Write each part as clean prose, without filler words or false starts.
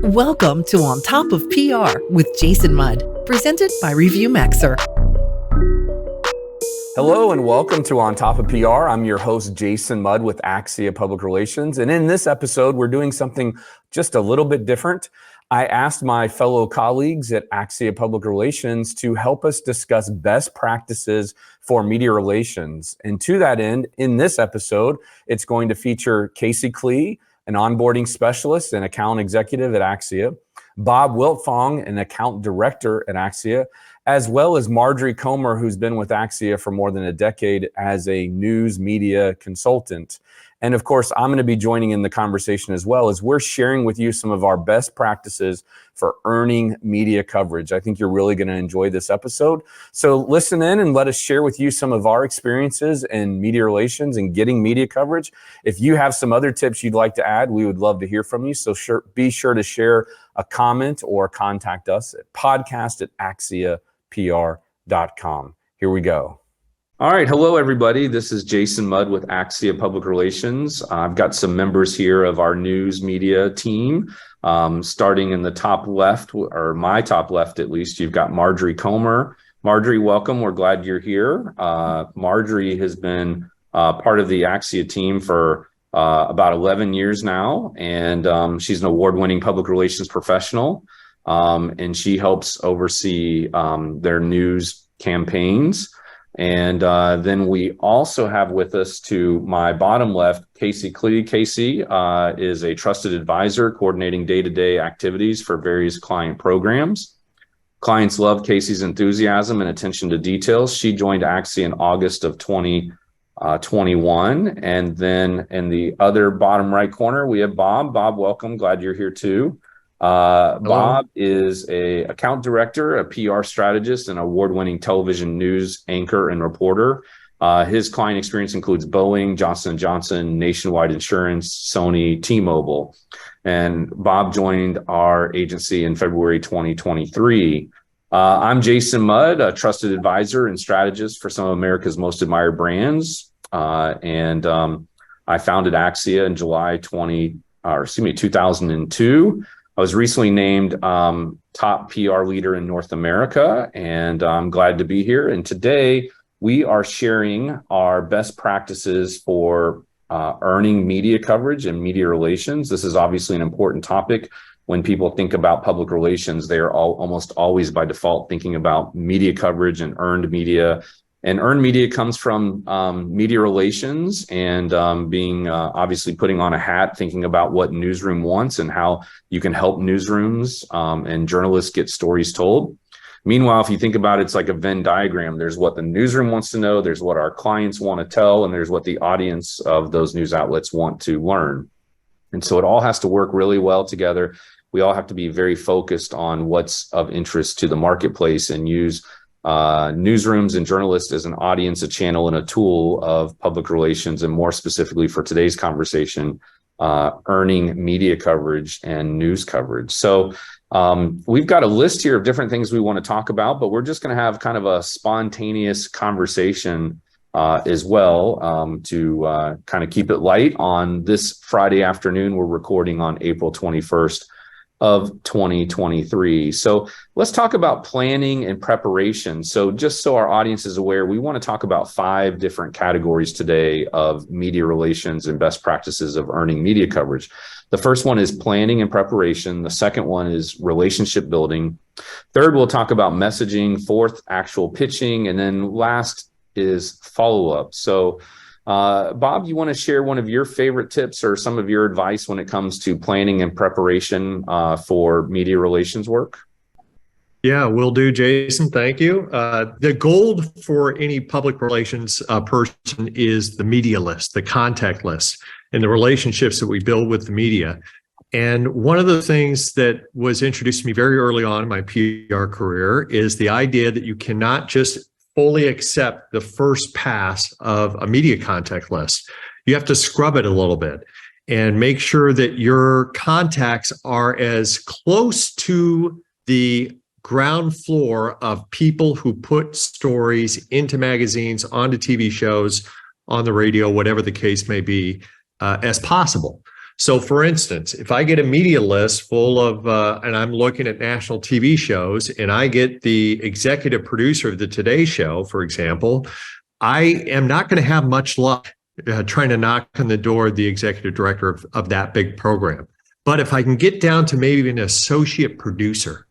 Welcome to On Top of PR with Jason Mudd, presented by Review Maxer. Hello and welcome to On Top of PR. I'm your host, Jason Mudd with Axia Public Relations. And in this episode, we're doing something just a little bit different. I asked my fellow colleagues at Axia Public Relations to help us discuss best practices for media relations. And to that end, in this episode, it's going to feature Kasey Klee, an onboarding specialist and account executive at Axia, Bob Wiltfong, an account director at Axia, as well as Marjorie Comer, who's been with Axia for more than a decade as a news media consultant. And of course, I'm going to be joining in the conversation as well as we're sharing with you some of our best practices for earning media coverage. I think you're really going to enjoy this episode. So listen in and let us share with you some of our experiences in media relations and getting media coverage. If you have some other tips you'd like to add, we would love to hear from you. So be sure to share a comment or contact us at podcast@axiapr.com. Here we go. All right. Hello, everybody. This is Jason Mudd with Axia Public Relations. I've got some members here of our news media team. Starting in the top left, or my top left at least, you've got Marjorie Comer. Marjorie, welcome. We're glad you're here. Marjorie has been part of the Axia team for about 11 years now, and she's an award-winning public relations professional, and she helps oversee their news campaigns. And then we also have with us to my bottom left, Kasey Klee. Kasey is a trusted advisor coordinating day-to-day activities for various client programs. Clients love Kasey's enthusiasm and attention to details. She joined Axia in August of 2021. And then in the other bottom right corner, we have Bob. Bob, welcome. Glad you're here too. Bob is a account director, a PR strategist, and award-winning television news anchor and reporter. His client experience includes Boeing, Johnson & Johnson, Nationwide Insurance, Sony, T-Mobile. And Bob joined our agency in February 2023. I'm Jason Mudd, a trusted advisor and strategist for some of America's most admired brands. And I founded Axia in July 2002. I was recently named top PR leader in North America, and I'm glad to be here. And today we are sharing our best practices for earning media coverage and media relations. This is obviously an important topic. When people think about public relations, they are almost always by default thinking about media coverage and earned media. And earned media comes from media relations and being obviously putting on a hat, thinking about what newsroom wants and how you can help newsrooms and journalists get stories told. Meanwhile, if you think about it, it's like a Venn diagram. There's what the newsroom wants to know, there's what our clients want to tell, and there's what the audience of those news outlets want to learn. And so it all has to work really well together. We all have to be very focused on what's of interest to the marketplace and use newsrooms and journalists as an audience, a channel, and a tool of public relations, and more specifically for today's conversation, earning media coverage and news coverage. So we've got a list here of different things we want to talk about, but we're just going to have kind of a spontaneous conversation as well to kind of keep it light on this Friday afternoon. We're recording on April 21st. Of 2023. So let's talk about planning and preparation. So just so our audience is aware, we want to talk about 5 different categories today of media relations and best practices of earning media coverage. The first one is planning and preparation. The second one is relationship building. Third, we'll talk about messaging. Fourth, actual pitching. And then last is follow-up. So Bob, you want to share one of your favorite tips or some of your advice when it comes to planning and preparation for media relations work? Yeah, will do, Jason. Thank you. The goal for any public relations person is the media list, the contact list, and the relationships that we build with the media. And one of the things that was introduced to me very early on in my PR career is the idea that you cannot just fully accept the first pass of a media contact list. You have to scrub it a little bit and make sure that your contacts are as close to the ground floor of people who put stories into magazines, onto TV shows, on the radio, whatever the case may be, as possible. So for instance, if I get a media list full of, and I'm looking at national TV shows, and I get the executive producer of the Today Show, for example, I am not going to have much luck trying to knock on the door of the executive director of that big program. But if I can get down to maybe an associate producer,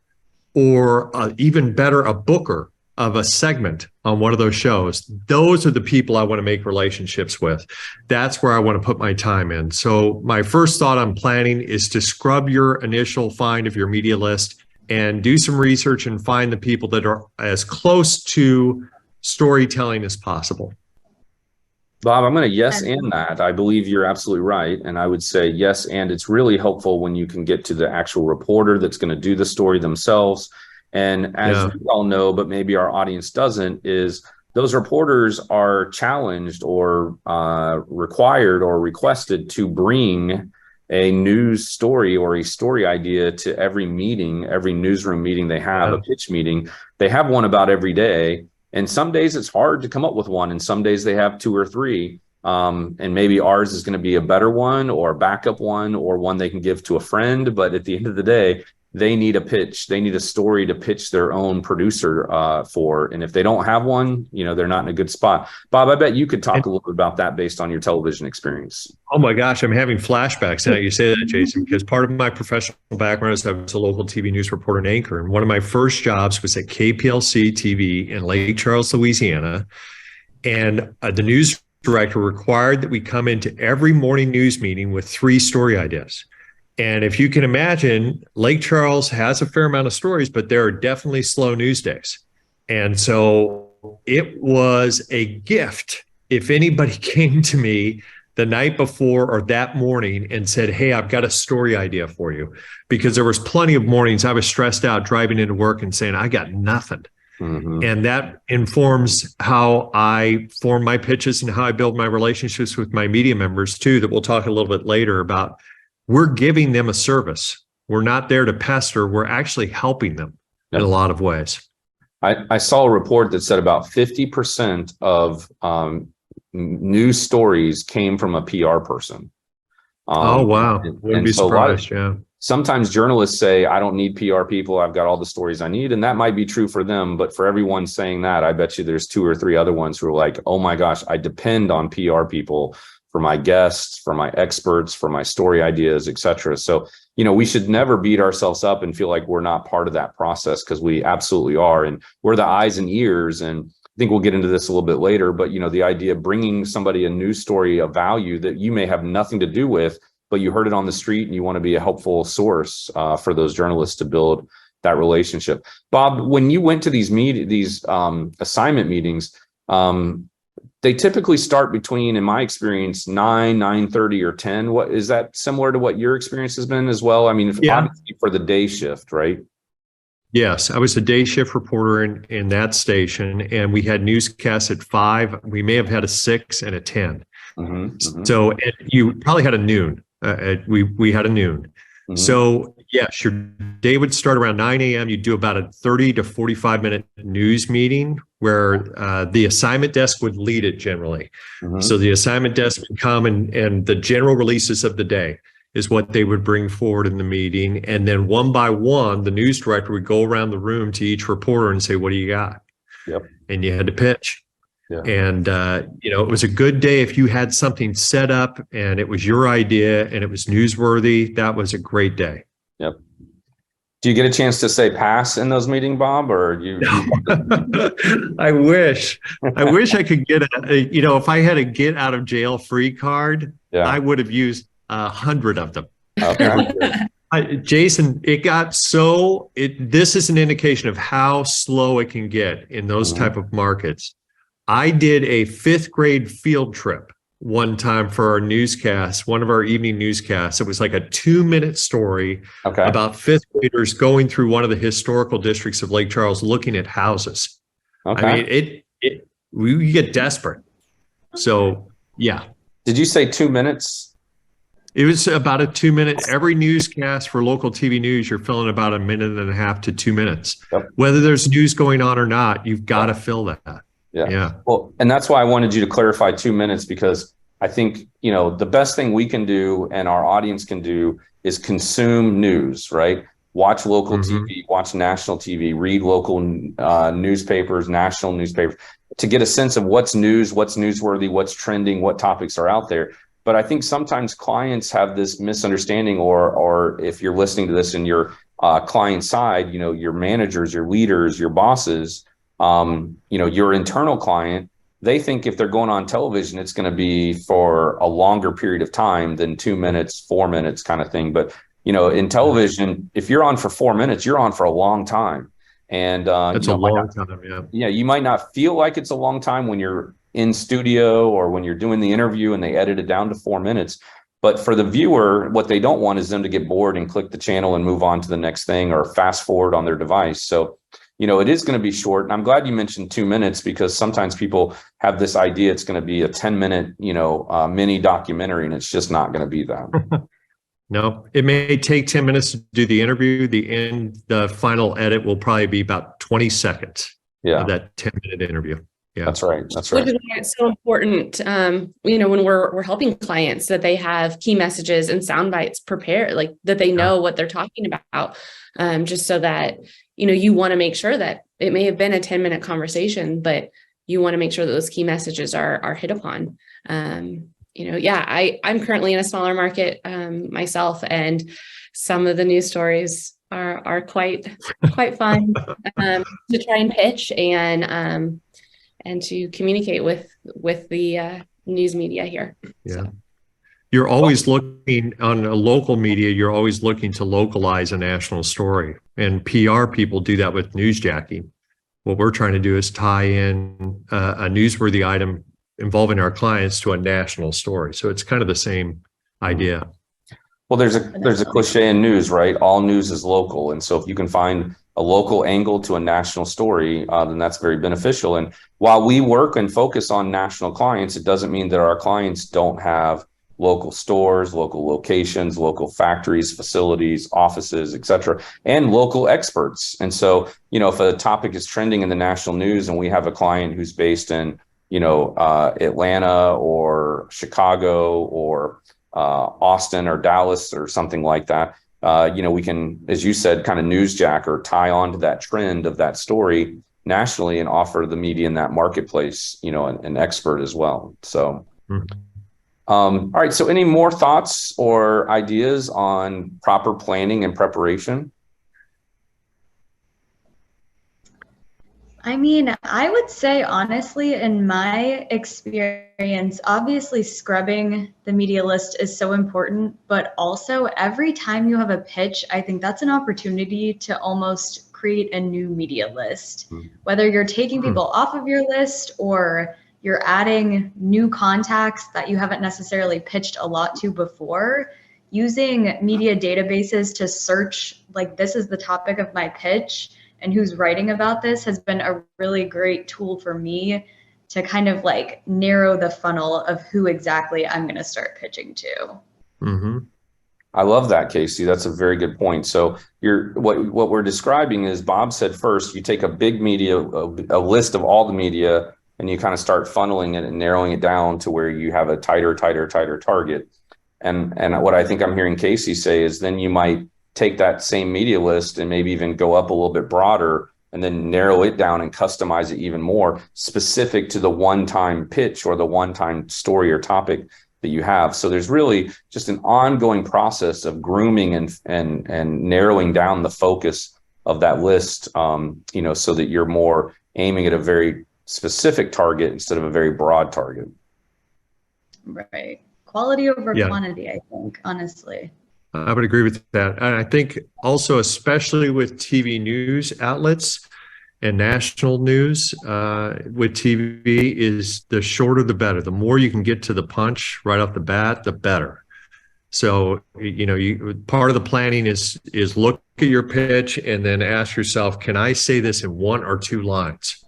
or even better, a booker of a segment on one of those shows, those are the people I want to make relationships with. That's where I want to put my time in. So my first thought on planning is to scrub your initial find of your media list and do some research and find the people that are as close to storytelling as possible. Bob, I'm going to yes and that. I believe you're absolutely right. And I would say yes, and it's really helpful when you can get to the actual reporter that's going to do the story themselves. And as we all know, but maybe our audience doesn't, is those reporters are challenged or required or requested to bring a news story or a story idea to every meeting, every newsroom meeting they have, a pitch meeting. They have one about every day. And some days it's hard to come up with one. And some days they have two or three. And maybe ours is going to be a better one or a backup one or one they can give to a friend. But at the end of the day, they need a pitch. They need a story to pitch their own producer for. And if they don't have one, they're not in a good spot. Bob, I bet you could talk a little bit about that based on your television experience. Oh my gosh, I'm having flashbacks now you say that, Jason, because part of my professional background is I was a local TV news reporter and anchor. And one of my first jobs was at KPLC TV in Lake Charles, Louisiana. And the news director required that we come into every morning news meeting with 3 story ideas. And if you can imagine, Lake Charles has a fair amount of stories, but there are definitely slow news days. And so it was a gift if anybody came to me the night before or that morning and said, hey, I've got a story idea for you. Because there was plenty of mornings I was stressed out driving into work and saying, I got nothing. Mm-hmm. And that informs how I form my pitches and how I build my relationships with my media members too, that we'll talk a little bit later about. We're giving them a service. We're not there to pester. We're actually helping them in a lot of ways. I saw a report that said about 50% of news stories came from a PR person. Oh, wow. Wouldn't be surprised, Sometimes journalists say, I don't need PR people. I've got all the stories I need. And that might be true for them. But for everyone saying that, I bet you there's 2 or 3 other ones who are like, oh my gosh, I depend on PR people for my guests, for my experts, for my story ideas, et cetera. So, we should never beat ourselves up and feel like we're not part of that process, because we absolutely are. And we're the eyes and ears. And I think we'll get into this a little bit later, but, the idea of bringing somebody a news story of value that you may have nothing to do with, but you heard it on the street and you want to be a helpful source for those journalists to build that relationship. Bob, when you went to these assignment meetings, they typically start between, in my experience, 9, 9:30 or 10. What is that similar to what your experience has been as well? I mean, obviously for the day shift, right? Yes, I was a day shift reporter in that station, and we had newscasts at 5. We may have had a 6 and a 10. Mm-hmm, mm-hmm. So you probably had a noon. We had a noon. Mm-hmm. So yes, your day would start around 9 a.m. You'd do about a 30 to 45 minute news meeting where the assignment desk would lead it generally. Mm-hmm. So the assignment desk would come and the general releases of the day is what they would bring forward in the meeting. And then one by one, the news director would go around the room to each reporter and say, what do you got? Yep. And you had to pitch. Yeah. And, it was a good day if you had something set up and it was your idea and it was newsworthy. That was a great day. Yep. Do you get a chance to say pass in those meetings, Bob, or you? I wish I could get if I had a get out of jail free card, I would have used 100 of them. Okay. Jason, this is an indication of how slow it can get in those type of markets. I did a 5th grade field trip one time for our newscast, one of our evening newscasts. It was like a 2-minute story about 5th graders going through one of the historical districts of Lake Charles, looking at houses. Okay. I mean, we get desperate. So, yeah. Did you say 2 minutes? It was about a 2-minute. Every newscast for local TV news, you're filling about 1.5 minutes to 2 minutes. Yep. Whether there's news going on or not, you've got to fill that. Yeah. Well, and that's why I wanted you to clarify 2 minutes, because I think, the best thing we can do and our audience can do is consume news, right? Watch local TV, watch national TV, read local newspapers, national newspapers, to get a sense of what's news, what's newsworthy, what's trending, what topics are out there. But I think sometimes clients have this misunderstanding, or if you're listening to this in your client side, your managers, your leaders, your bosses, your internal client, they think if they're going on television, it's going to be for a longer period of time than 2 minutes, 4 minutes kind of thing. But, in television, if you're on for 4 minutes, you're on for a long time. And that's a long time. Yeah. You might not feel like it's a long time when you're in studio or when you're doing the interview and they edit it down to 4 minutes. But for the viewer, what they don't want is them to get bored and click the channel and move on to the next thing or fast forward on their device. So, it is going to be short. And I'm glad you mentioned 2 minutes, because sometimes people have this idea it's going to be a 10-minute, mini documentary, and it's just not going to be that. No, it may take 10 minutes to do the interview. The final edit will probably be about 20 seconds of that 10-minute interview. Yeah, that's right. That's right. Which is why it's so important, when we're helping clients, that they have key messages and sound bites prepared, like that they know what they're talking about, just so that, you want to make sure that it may have been a 10-minute conversation, but you want to make sure that those key messages are hit upon. I'm currently in a smaller market myself, and some of the news stories are quite fun to try and pitch and to communicate with the news media here. Yeah. So. You're always looking on a local media, you're always looking to localize a national story, and PR people do that with newsjacking. What we're trying to do is tie in a newsworthy item involving our clients to a national story. So it's kind of the same idea. Well, there's a cliche in news, right? All news is local. And so if you can find a local angle to a national story, then that's very beneficial. And while we work and focus on national clients, it doesn't mean that our clients don't have local stores, local locations, local factories, facilities, offices, et cetera, and local experts. And so, if a topic is trending in the national news and we have a client who's based in, Atlanta or Chicago or Austin or Dallas or something like that, we can, as you said, kind of newsjack or tie on to that trend of that story nationally and offer the media in that marketplace, an expert as well. So, all right. So any more thoughts or ideas on proper planning and preparation? I mean, I would say, honestly, in my experience, obviously scrubbing the media list is so important, but also every time you have a pitch, I think that's an opportunity to almost create a new media list. Whether you're taking people off of your list or you're adding new contacts that you haven't necessarily pitched a lot to before, using media databases to search, like, this is the topic of my pitch and who's writing about this, has been a really great tool for me to kind of like narrow the funnel of who exactly I'm going to start pitching to. Mm-hmm. I love that, Kasey. That's a very good point. So what we're describing is, Bob said, first, you take a big media, a list of all the media, and you kind of start funneling it and narrowing it down to where you have a tighter target. And what I think I'm hearing Kasey say is, then you might take that same media list and maybe even go up a little bit broader and then narrow it down and customize it even more specific to the one-time pitch or the one-time story or topic that you have. So there's really just an ongoing process of grooming and narrowing down the focus of that list, so that you're more aiming at a very specific target instead of a very broad target. Right. Quality over quantity, I think, honestly. I would agree with that. And I think also, especially with TV news outlets and national news with TV, is the shorter the better. The more you can get to the punch right off the bat, the better. So, part of the planning is look at your pitch and then ask yourself, can I say this in 1 or 2 lines?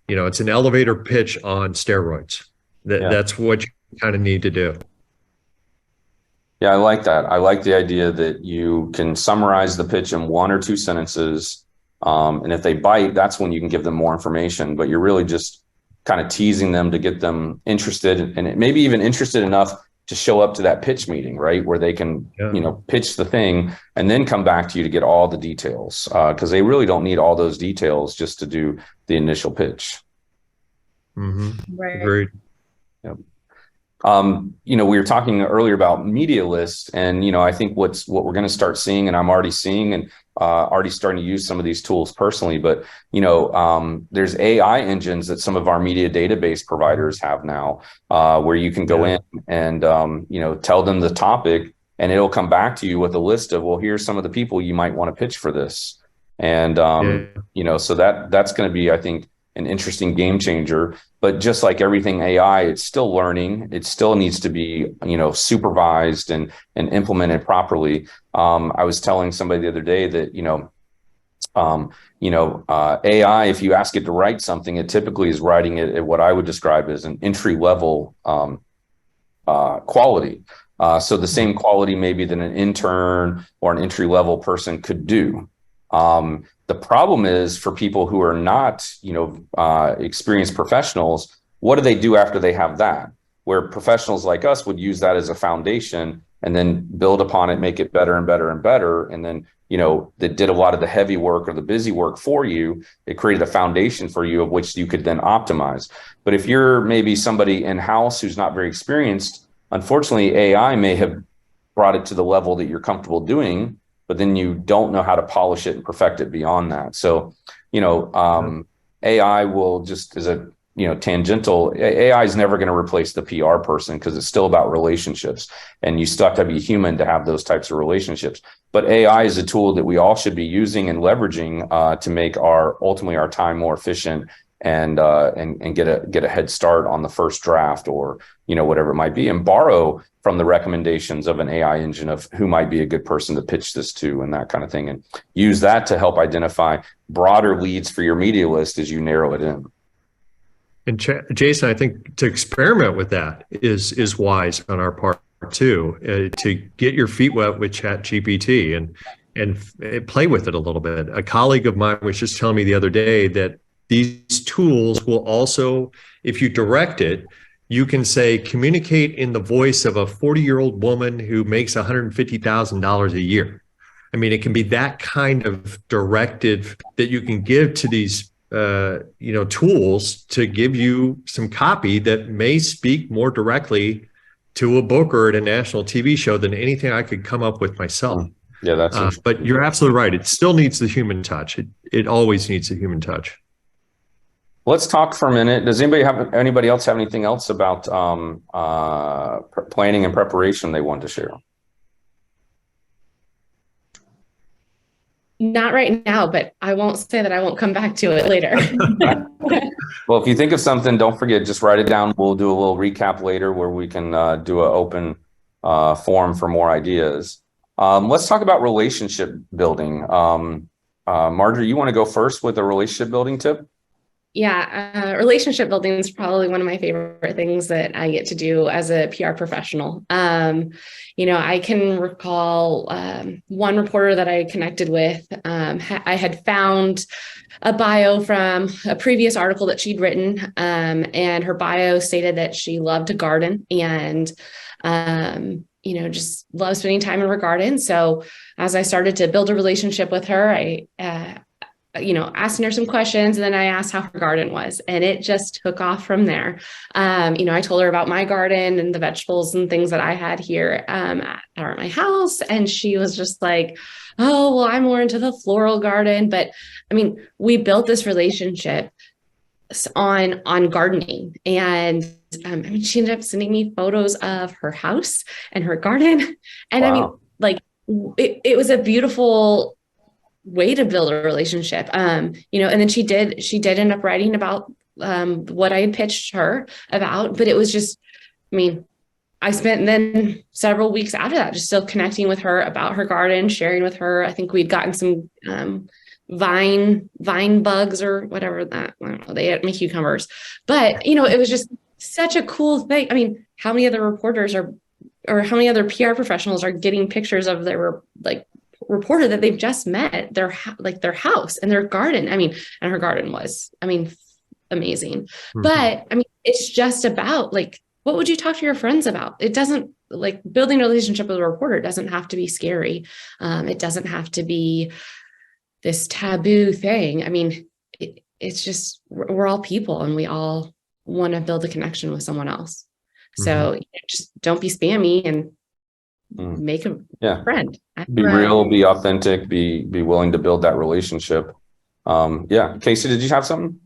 It's an elevator pitch on steroids. That's what you kind of need to do. Yeah, I like that. I like the idea that you can summarize the pitch in 1 or 2 sentences. And if they bite, that's when you can give them more information. But you're really just kind of teasing them to get them interested, and maybe even interested enough to show up to that pitch meeting, right? Where they can, pitch the thing and then come back to you to get all the details. Because they really don't need all those details just to do the initial pitch. Mm-hmm. Right. Agreed. Yep. We were talking earlier about media lists, and I think what we're going to start seeing, and I'm already seeing, and already starting to use some of these tools personally. But there's AI engines that some of our media database providers have now, where you can go in and tell them the topic, and it'll come back to you with a list of, well, here's some of the people you might want to pitch for this, and so that's going to be, I think, an interesting game changer. But just like everything AI, it's still learning. It still needs to be, supervised and implemented properly. I was telling somebody the other day that, AI, if you ask it to write something, it typically is writing it at what I would describe as an entry level quality. So the same quality maybe that an intern or an entry level person could do. The problem is for people who are not, experienced professionals, what do they do after they have that? Where professionals like us would use that as a foundation and then build upon it, make it better and better and better. And then, that did a lot of the heavy work or the busy work for you. It created a foundation for you of which you could then optimize. But if you're maybe somebody in-house who's not very experienced, unfortunately, AI may have brought it to the level that you're comfortable doing, but then you don't know how to polish it and perfect it beyond that. So, AI will just, as a, tangential, AI is never going to replace the PR person, because it's still about relationships, and you still have to be human to have those types of relationships. But AI is a tool that we all should be using and leveraging to make ultimately our time more efficient, and get a head start on the first draft, or, whatever it might be, and borrow from the recommendations of an AI engine of who might be a good person to pitch this to, and that kind of thing, and use that to help identify broader leads for your media list as you narrow it in. And Jason, I think to experiment with that is wise on our part too, to get your feet wet with ChatGPT and play with it a little bit. A colleague of mine was just telling me the other day that these tools will also, if you direct it, you can say, communicate in the voice of a 40-year-old woman who makes $150,000 a year. I mean, it can be that kind of directive that you can give to these, tools to give you some copy that may speak more directly to a booker at a national TV show than anything I could come up with myself. Yeah, that's. But you're absolutely right. It still needs the human touch. It always needs the human touch. Let's talk for a minute. Does anybody else have anything else about planning and preparation they want to share? Not right now, but I won't say that I won't come back to it later. Well, if you think of something, don't forget, just write it down. We'll do a little recap later where we can do an open forum for more ideas. Let's talk about relationship building. Marjorie, you want to go first with a relationship building tip? Yeah, relationship building is probably one of my favorite things that I get to do as a PR professional. I can recall one reporter that I connected with. I had found a bio from a previous article that she'd written, and her bio stated that she loved to garden and just loved spending time in her garden. So as I started to build a relationship with her, I asking her some questions, and then I asked how her garden was, and it just took off from there. I told her about my garden and the vegetables and things that I had here at my house, and she was just like, oh, well, I'm more into the floral garden. But I mean, we built this relationship on gardening, and she ended up sending me photos of her house and her garden, and wow. It was a beautiful way to build a relationship. And then she did end up writing about what I had pitched her about, but it was just, I spent then several weeks after that just still connecting with her about her garden, sharing with her. I think we'd gotten some vine bugs or whatever that, I don't know, they ate my cucumbers, but it was just such a cool thing. How many other reporters or how many other PR professionals are getting pictures of their reporter that they've just met, their house and their garden. And her garden was, amazing. But I mean, it's just about like, what would you talk to your friends about? It doesn't, like, building a relationship with a reporter doesn't have to be scary. It doesn't have to be this taboo thing. I mean, it's just, we're all people and we all want to build a connection with someone else. So just don't be spammy and make a friend. Be real, be authentic, be willing to build that relationship. Kasey, did you have something?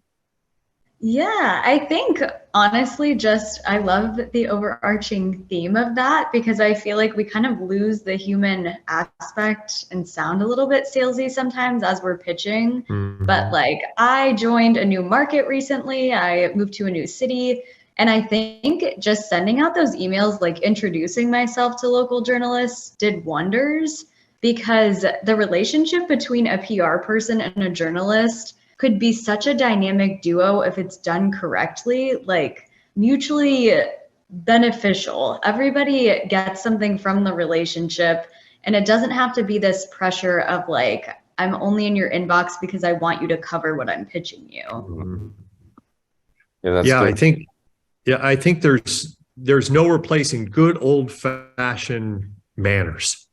Yeah, I think honestly, I love the overarching theme of that, because I feel like we kind of lose the human aspect and sound a little bit salesy sometimes as we're pitching. But like, I joined a new market recently, I moved to a new city, and I think just sending out those emails, like introducing myself to local journalists, did wonders, because the relationship between a PR person and a journalist could be such a dynamic duo if it's done correctly, like mutually beneficial. Everybody gets something from the relationship, and it doesn't have to be this pressure of like, I'm only in your inbox because I want you to cover what I'm pitching you. Yeah, that's good. I think there's no replacing good old-fashioned manners.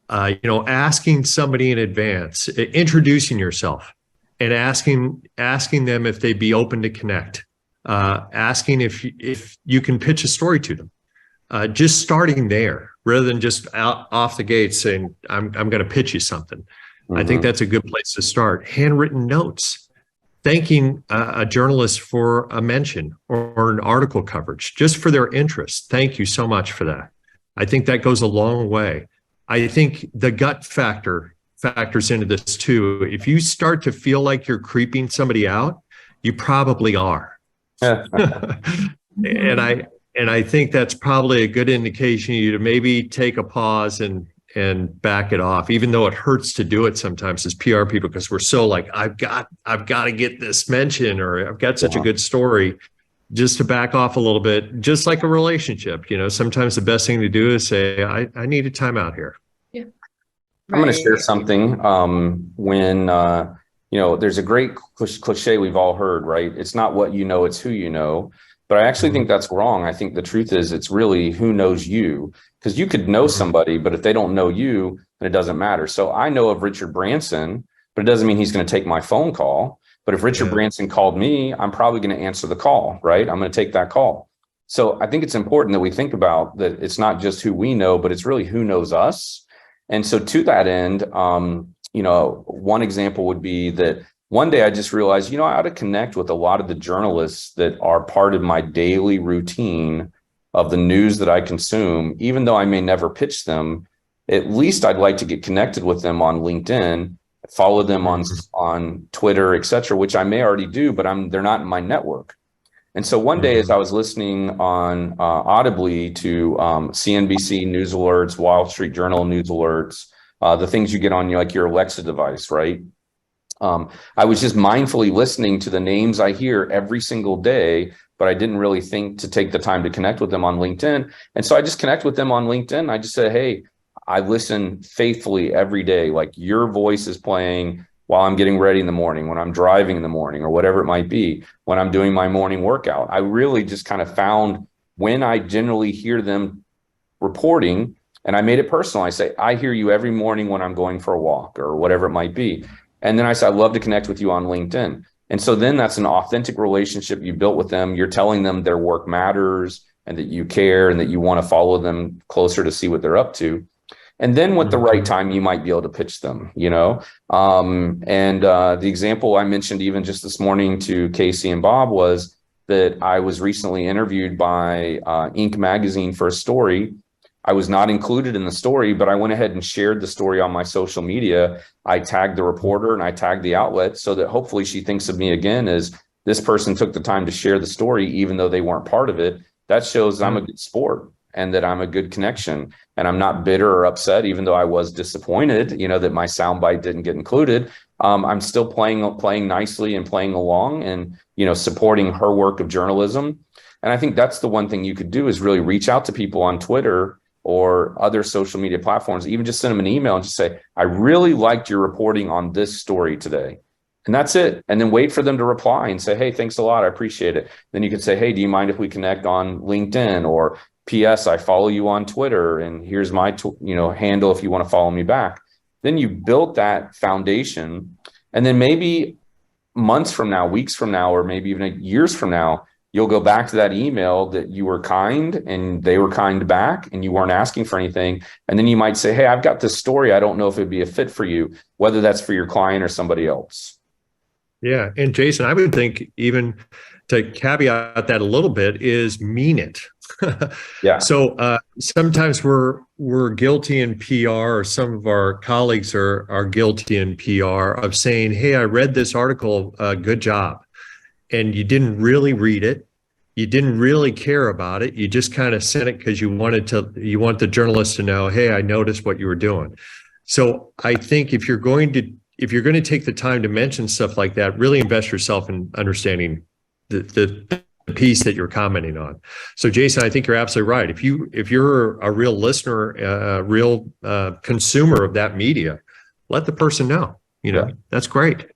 Asking somebody in advance, introducing yourself, and asking them if they'd be open to connect, asking if you can pitch a story to them, just starting there rather than just out off the gate saying, I'm going to pitch you something. I think that's a good place to start. Handwritten notes, thanking a journalist for a mention or an article coverage, just for their interest. Thank you so much for that. I think that goes a long way. I think the gut factors into this too. If you start to feel like you're creeping somebody out, you probably are. And I think that's probably a good indication you to maybe take a pause and back it off, even though it hurts to do it sometimes as PR people, because we're so like, I've got to get this mention, or I've got such a good story. Just to back off a little bit, just like a relationship, sometimes the best thing to do is say, I need a timeout here. I'm going to share something. When there's a great cliche we've all heard, right? It's not what you know, it's who you know. But I actually think that's wrong. I think the truth is it's really who knows you, because you could know somebody, but if they don't know you, then it doesn't matter. So I know of Richard Branson, but it doesn't mean he's going to take my phone call. But if Richard Branson called me, I'm probably going to answer the call, right? I'm going to take that call. So I think it's important that we think about that. It's not just who we know, but it's really who knows us. And so to that end, one example would be that one day I just realized, I ought to connect with a lot of the journalists that are part of my daily routine of the news that I consume. Even though I may never pitch them, at least I'd like to get connected with them on LinkedIn, follow them on Twitter, et cetera, which I may already do, but they're not in my network. And so one day, as I was listening on audibly to CNBC news alerts, Wall Street Journal news alerts, the things you get on your Alexa device, right? I was just mindfully listening to the names I hear every single day, but I didn't really think to take the time to connect with them on LinkedIn. And so I just connect with them on LinkedIn. I just said, hey, I listen faithfully every day. Like, your voice is playing while I'm getting ready in the morning, when I'm driving in the morning, or whatever it might be, when I'm doing my morning workout. I really just kind of found when I generally hear them reporting, and I made it personal. I say, I hear you every morning when I'm going for a walk, or whatever it might be. And then I said, I'd love to connect with you on LinkedIn. And so then that's an authentic relationship you built with them. You're telling them their work matters and that you care and that you want to follow them closer to see what they're up to. And then with the right time, you might be able to pitch them, the example I mentioned even just this morning to Kasey and Bob was that I was recently interviewed by Inc. magazine for a story. I was not included in the story, but I went ahead and shared the story on my social media. I tagged the reporter and I tagged the outlet so that hopefully she thinks of me again as this person took the time to share the story, even though they weren't part of it. That shows I'm a good sport and that I'm a good connection, and I'm not bitter or upset, even though I was disappointed, that my soundbite didn't get included. I'm still playing nicely and playing along and, supporting her work of journalism. And I think that's the one thing you could do is really reach out to people on Twitter or other social media platforms, even just send them an email and just say, I really liked your reporting on this story today. And that's it. And then wait for them to reply and say, hey, thanks a lot. I appreciate it. Then you could say, hey, do you mind if we connect on LinkedIn? Or PS, I follow you on Twitter and here's my handle if you want to follow me back. Then you built that foundation. And then maybe months from now, weeks from now, or maybe even years from now, you'll go back to that email that you were kind and they were kind back and you weren't asking for anything. And then you might say, hey, I've got this story. I don't know if it'd be a fit for you, whether that's for your client or somebody else. Yeah. And Jason, I would think, even to caveat that a little bit, is mean it. Yeah. So sometimes we're guilty in PR, or some of our colleagues are guilty in PR of saying, hey, I read this article, good job. And you didn't really read it. You didn't really care about it. You just kind of sent it because you want the journalist to know, hey, I noticed what you were doing. So I think if you're going to take the time to mention stuff like that, really invest yourself in understanding the piece that you're commenting on. So Jason, I think you're absolutely right. If you're a real listener, a real consumer of that media, let the person know. That's great.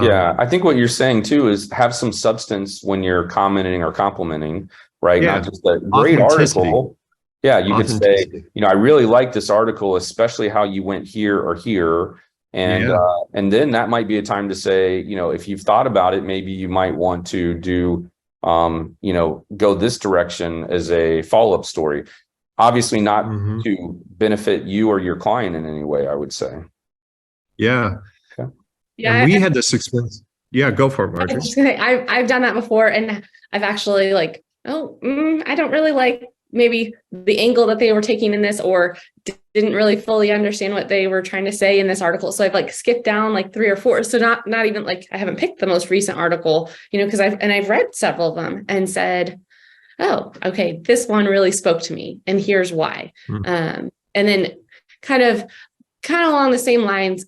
Yeah, I think what you're saying too is have some substance when you're commenting or complimenting, right? Yeah. Not just a great article. Yeah, you could say, I really like this article, especially how you went here or here. And then that might be a time to say, if you've thought about it, maybe you might want to do, go this direction as a follow-up story. Obviously not to benefit you or your client in any way, I would say. Yeah. Okay. Yeah, and we had this experience. Yeah, go for it, Marjorie. I've done that before, and I've actually I don't really like maybe the angle that they were taking in this, or didn't really fully understand what they were trying to say in this article. So I've skipped down 3 or 4. So not even I haven't picked the most recent article, because I've read several of them and said, oh, okay, this one really spoke to me, and here's why. And then kind of along the same lines,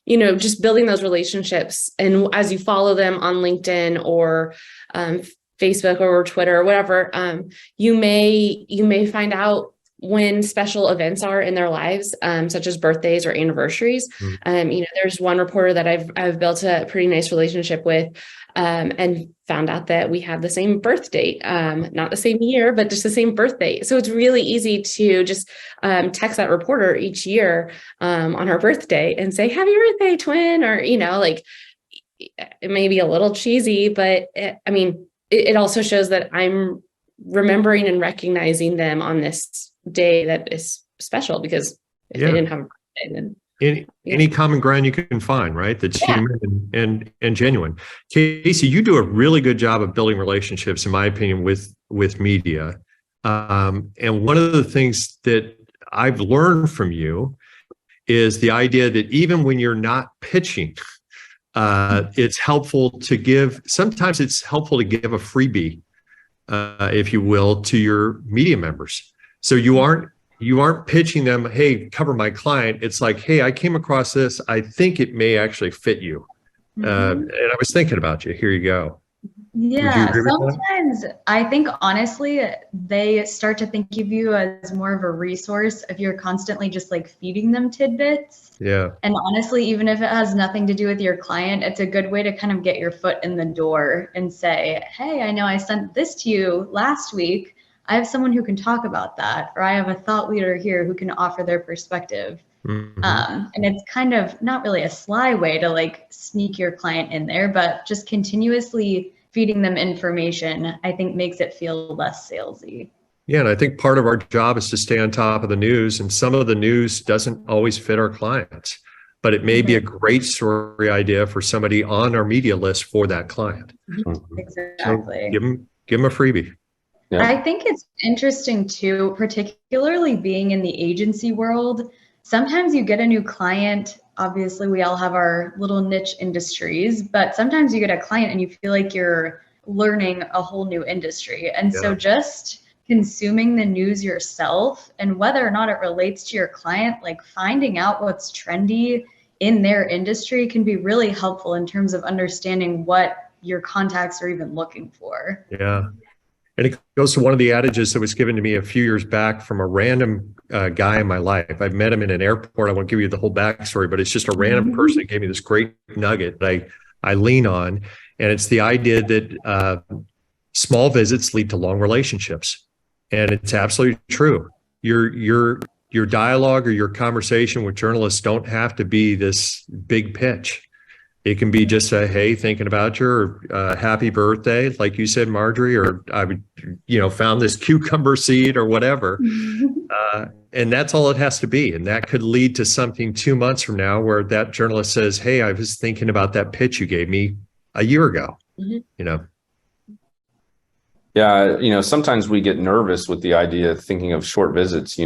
just building those relationships. And as you follow them on LinkedIn or Facebook or Twitter or whatever, you may find out when special events are in their lives, such as birthdays or anniversaries. There's one reporter that I've built a pretty nice relationship with, and found out that we have the same birth date, not the same year, but just the same birth date. So it's really easy to just text that reporter each year on her birthday and say, happy birthday, twin, or, it may be a little cheesy, but it also shows that I'm remembering and recognizing them on this day that is special, because if they didn't have a birthday, then any common ground you can find, right? That's human and genuine. Kasey, you do a really good job of building relationships, in my opinion, with media. And one of the things that I've learned from you is the idea that even when you're not pitching, it's helpful to give. Sometimes it's helpful to give a freebie, if you will, to your media members. So you aren't pitching them, hey, cover my client. It's like, hey, I came across this. I think it may actually fit you. And I was thinking about you. Here you go. Yeah, sometimes I think honestly, they start to think of you as more of a resource if you're constantly just feeding them tidbits. Yeah. And honestly, even if it has nothing to do with your client, it's a good way to kind of get your foot in the door and say, hey, I know I sent this to you last week. I have someone who can talk about that, or I have a thought leader here who can offer their perspective. And it's kind of not really a sly way to sneak your client in there, but just continuously feeding them information, I think makes it feel less salesy. Yeah, and I think part of our job is to stay on top of the news, and some of the news doesn't always fit our clients, but it may be a great story idea for somebody on our media list for that client. Exactly. So give them a freebie. Yeah. I think it's interesting too, particularly being in the agency world. Sometimes you get a new client. Obviously, we all have our little niche industries, but sometimes you get a client and you feel like you're learning a whole new industry. And so just consuming the news yourself, and whether or not it relates to your client, finding out what's trendy in their industry can be really helpful in terms of understanding what your contacts are even looking for. Yeah. And it goes to one of the adages that was given to me a few years back from a random guy in my life. I've met him in an airport. I won't give you the whole backstory, but it's just a random person that gave me this great nugget that I lean on. And it's the idea that small visits lead to long relationships. And it's absolutely true. Your dialogue or your conversation with journalists don't have to be this big pitch. It can be just a, hey, thinking about you, or happy birthday, like you said, Marjorie, or I would, found this cucumber seed or whatever. And that's all it has to be. And that could lead to something 2 months from now where that journalist says, hey, I was thinking about that pitch you gave me a year ago, Yeah, sometimes we get nervous with the idea of thinking of short visits,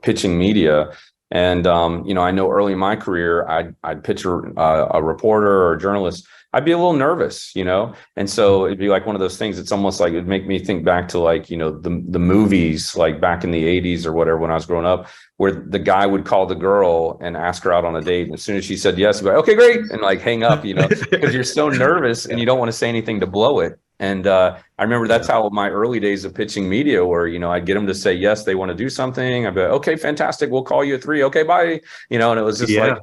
pitching media. And, I know early in my career, I'd pitch a reporter or a journalist. I'd be a little nervous, and so it'd be like one of those things. It's almost like it'd make me think back to like, the movies, like back in the 80s or whatever, when I was growing up, where the guy would call the girl and ask her out on a date. And as soon as she said yes, he'd be like, okay, great. And like hang up, because you're so nervous and you don't want to say anything to blow it. And I remember that's how my early days of pitching media were. I'd get them to say yes, they want to do something. I'd be like, okay, fantastic, we'll call you at 3. Okay, bye. And it was just like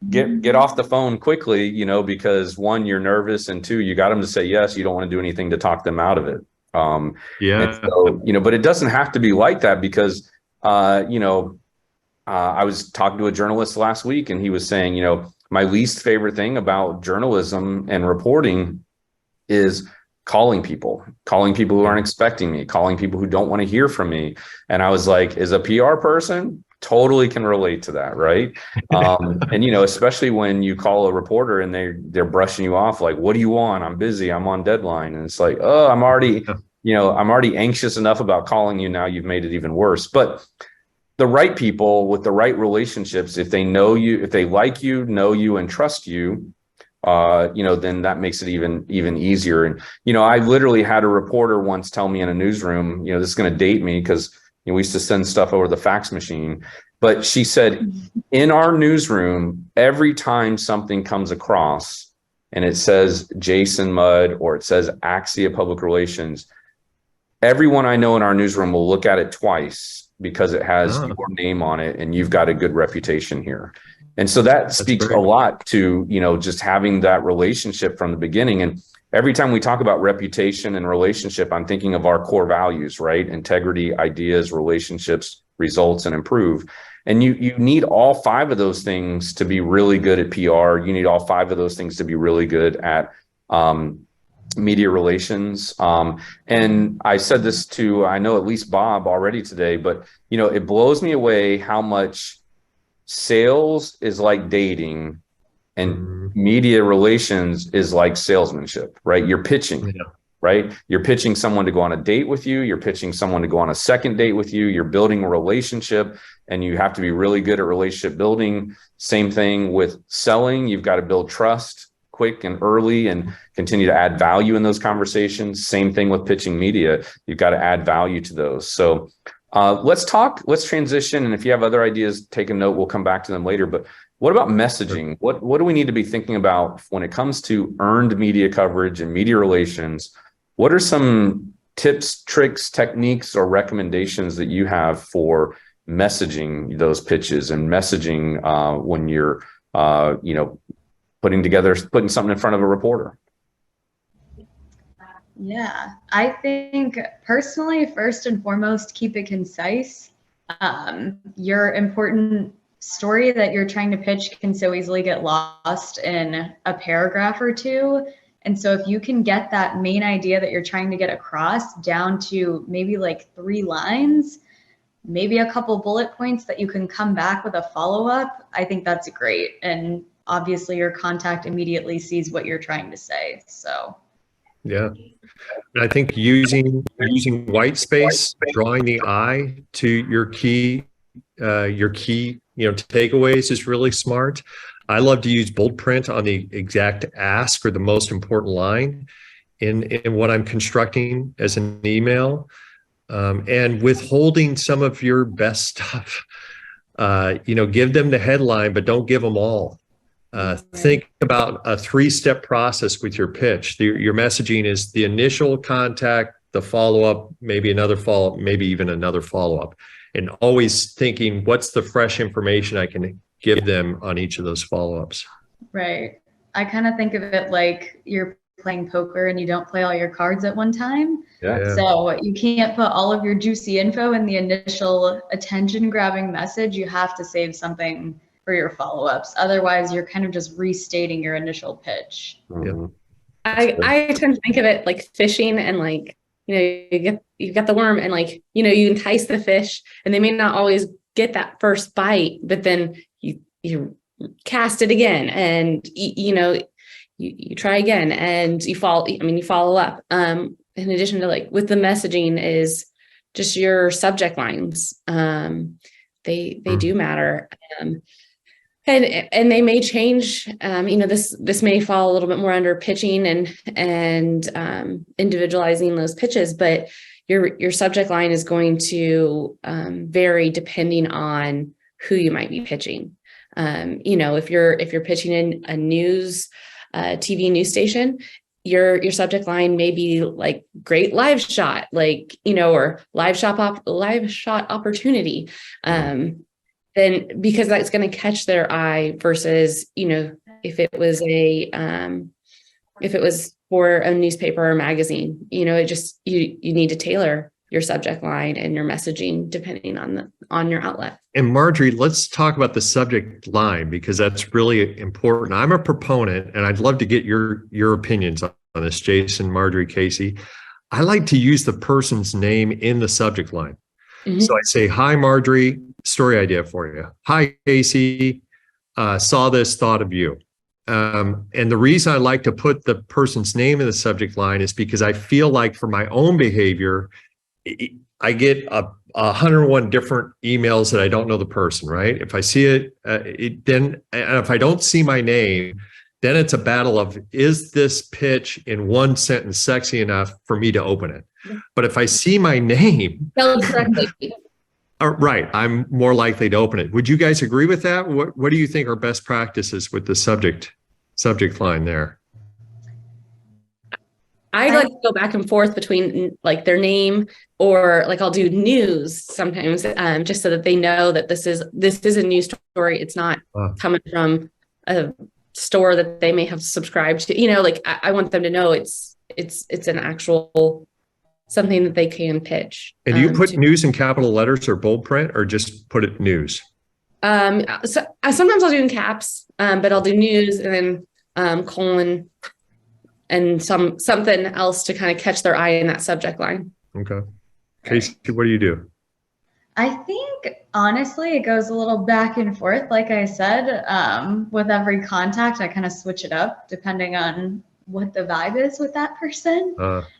get off the phone quickly, because one, you're nervous, and two, you got them to say yes. You don't want to do anything to talk them out of it. And so, but it doesn't have to be like that, because I was talking to a journalist last week, and he was saying, my least favorite thing about journalism and reporting is calling people who aren't expecting me, calling people who don't want to hear from me. And I was like, as a PR person, totally can relate to that, right? And especially when you call a reporter and they're brushing you off, like, what do you want? I'm busy, I'm on deadline. And it's like, oh, I'm already anxious enough about calling you. Now you've made it even worse. But the right people with the right relationships, if they know you, if they like you, know you, and trust you, then that makes it even easier. And, I literally had a reporter once tell me in a newsroom, this is going to date me because we used to send stuff over the fax machine. But she said, in our newsroom, every time something comes across and it says Jason Mudd or it says Axia Public Relations, everyone I know in our newsroom will look at it twice because it has your name on it and you've got a good reputation here. And so that speaks a lot to, just having that relationship from the beginning. And every time we talk about reputation and relationship, I'm thinking of our core values, right? Integrity, ideas, relationships, results, and improve. And you need all 5 of those things to be really good at PR. You need all 5 of those things to be really good at media relations. And I said this to, I know at least Bob already today, but, it blows me away how much sales is like dating and media relations is like salesmanship, right? You're pitching, right? You're pitching someone to go on a date with you. You're pitching someone to go on a second date with you. You're building a relationship, and you have to be really good at relationship building. Same thing with selling. You've got to build trust quick and early and continue to add value in those conversations. Same thing with pitching media. You've got to add value to those. So let's transition. And if you have other ideas, take a note. We'll come back to them later. But what about messaging? What do we need to be thinking about when it comes to earned media coverage and media relations? What are some tips, tricks, techniques, or recommendations that you have for messaging those pitches and messaging when you're, putting something in front of a reporter? Yeah, I think personally, first and foremost, keep it concise. Your important story that you're trying to pitch can so easily get lost in a paragraph or two. And so if you can get that main idea that you're trying to get across down to maybe like 3 lines, maybe a couple bullet points that you can come back with a follow-up, I think that's great. And obviously your contact immediately sees what you're trying to say. So yeah. And I think using white space, drawing the eye to your key takeaways is really smart. I love to use bold print on the exact ask or the most important line in what I'm constructing as an email, and withholding some of your best stuff. Give them the headline, but don't give them all. Think about a 3-step process with your pitch. Your messaging is the initial contact, the follow-up, maybe another follow-up, maybe even another follow-up, and always thinking, what's the fresh information I can give them on each of those follow-ups? Right. I kind of think of it like you're playing poker and you don't play all your cards at one time. Yeah. So you can't put all of your juicy info in the initial attention grabbing message. You have to save something for your follow-ups. Otherwise, you're kind of just restating your initial pitch. Mhm. I tend to think of it like fishing, and like, you've got the worm, and like, you entice the fish, and they may not always get that first bite, but then you cast it again, and you try again, and you follow up. In addition to, like, with the messaging is just your subject lines. They do matter. And they may change. This may fall a little bit more under pitching and individualizing those pitches, but your subject line is going to vary depending on who you might be pitching. If you're pitching in a TV news station, your subject line may be like great live shot, or live shot opportunity. Then, because that's going to catch their eye versus, if it was for a newspaper or magazine, you need to tailor your subject line and your messaging depending on your outlet. And Marjorie, let's talk about the subject line, because that's really important. I'm a proponent, and I'd love to get your opinions on this, Jason, Marjorie, Kasey. I like to use the person's name in the subject line. Mm-hmm. So I say, hi, Marjorie, story idea for you. Hi, Kasey, saw this, thought of you. And the reason I like to put the person's name in the subject line is because I feel like for my own behavior, I get 101 different emails that I don't know the person, right? If I see it, then if I don't see my name, then it's a battle of, is this pitch in one sentence sexy enough for me to open it? But if I see my name, right, I'm more likely to open it. Would you guys agree with that? What do you think are best practices with the subject line there? I like to go back and forth between like their name, or like I'll do news sometimes, just so that they know that this is a news story. It's not coming from a store that they may have subscribed to. I want them to know it's an actual something that they can pitch. And do you put news in capital letters or bold print, or just put it news? So sometimes I'll do in caps, but I'll do news and then colon and something else to kind of catch their eye in that subject line. Okay. Kasey, what do you do? I think, honestly, it goes a little back and forth. Like I said, with every contact, I kind of switch it up depending on what the vibe is with that person.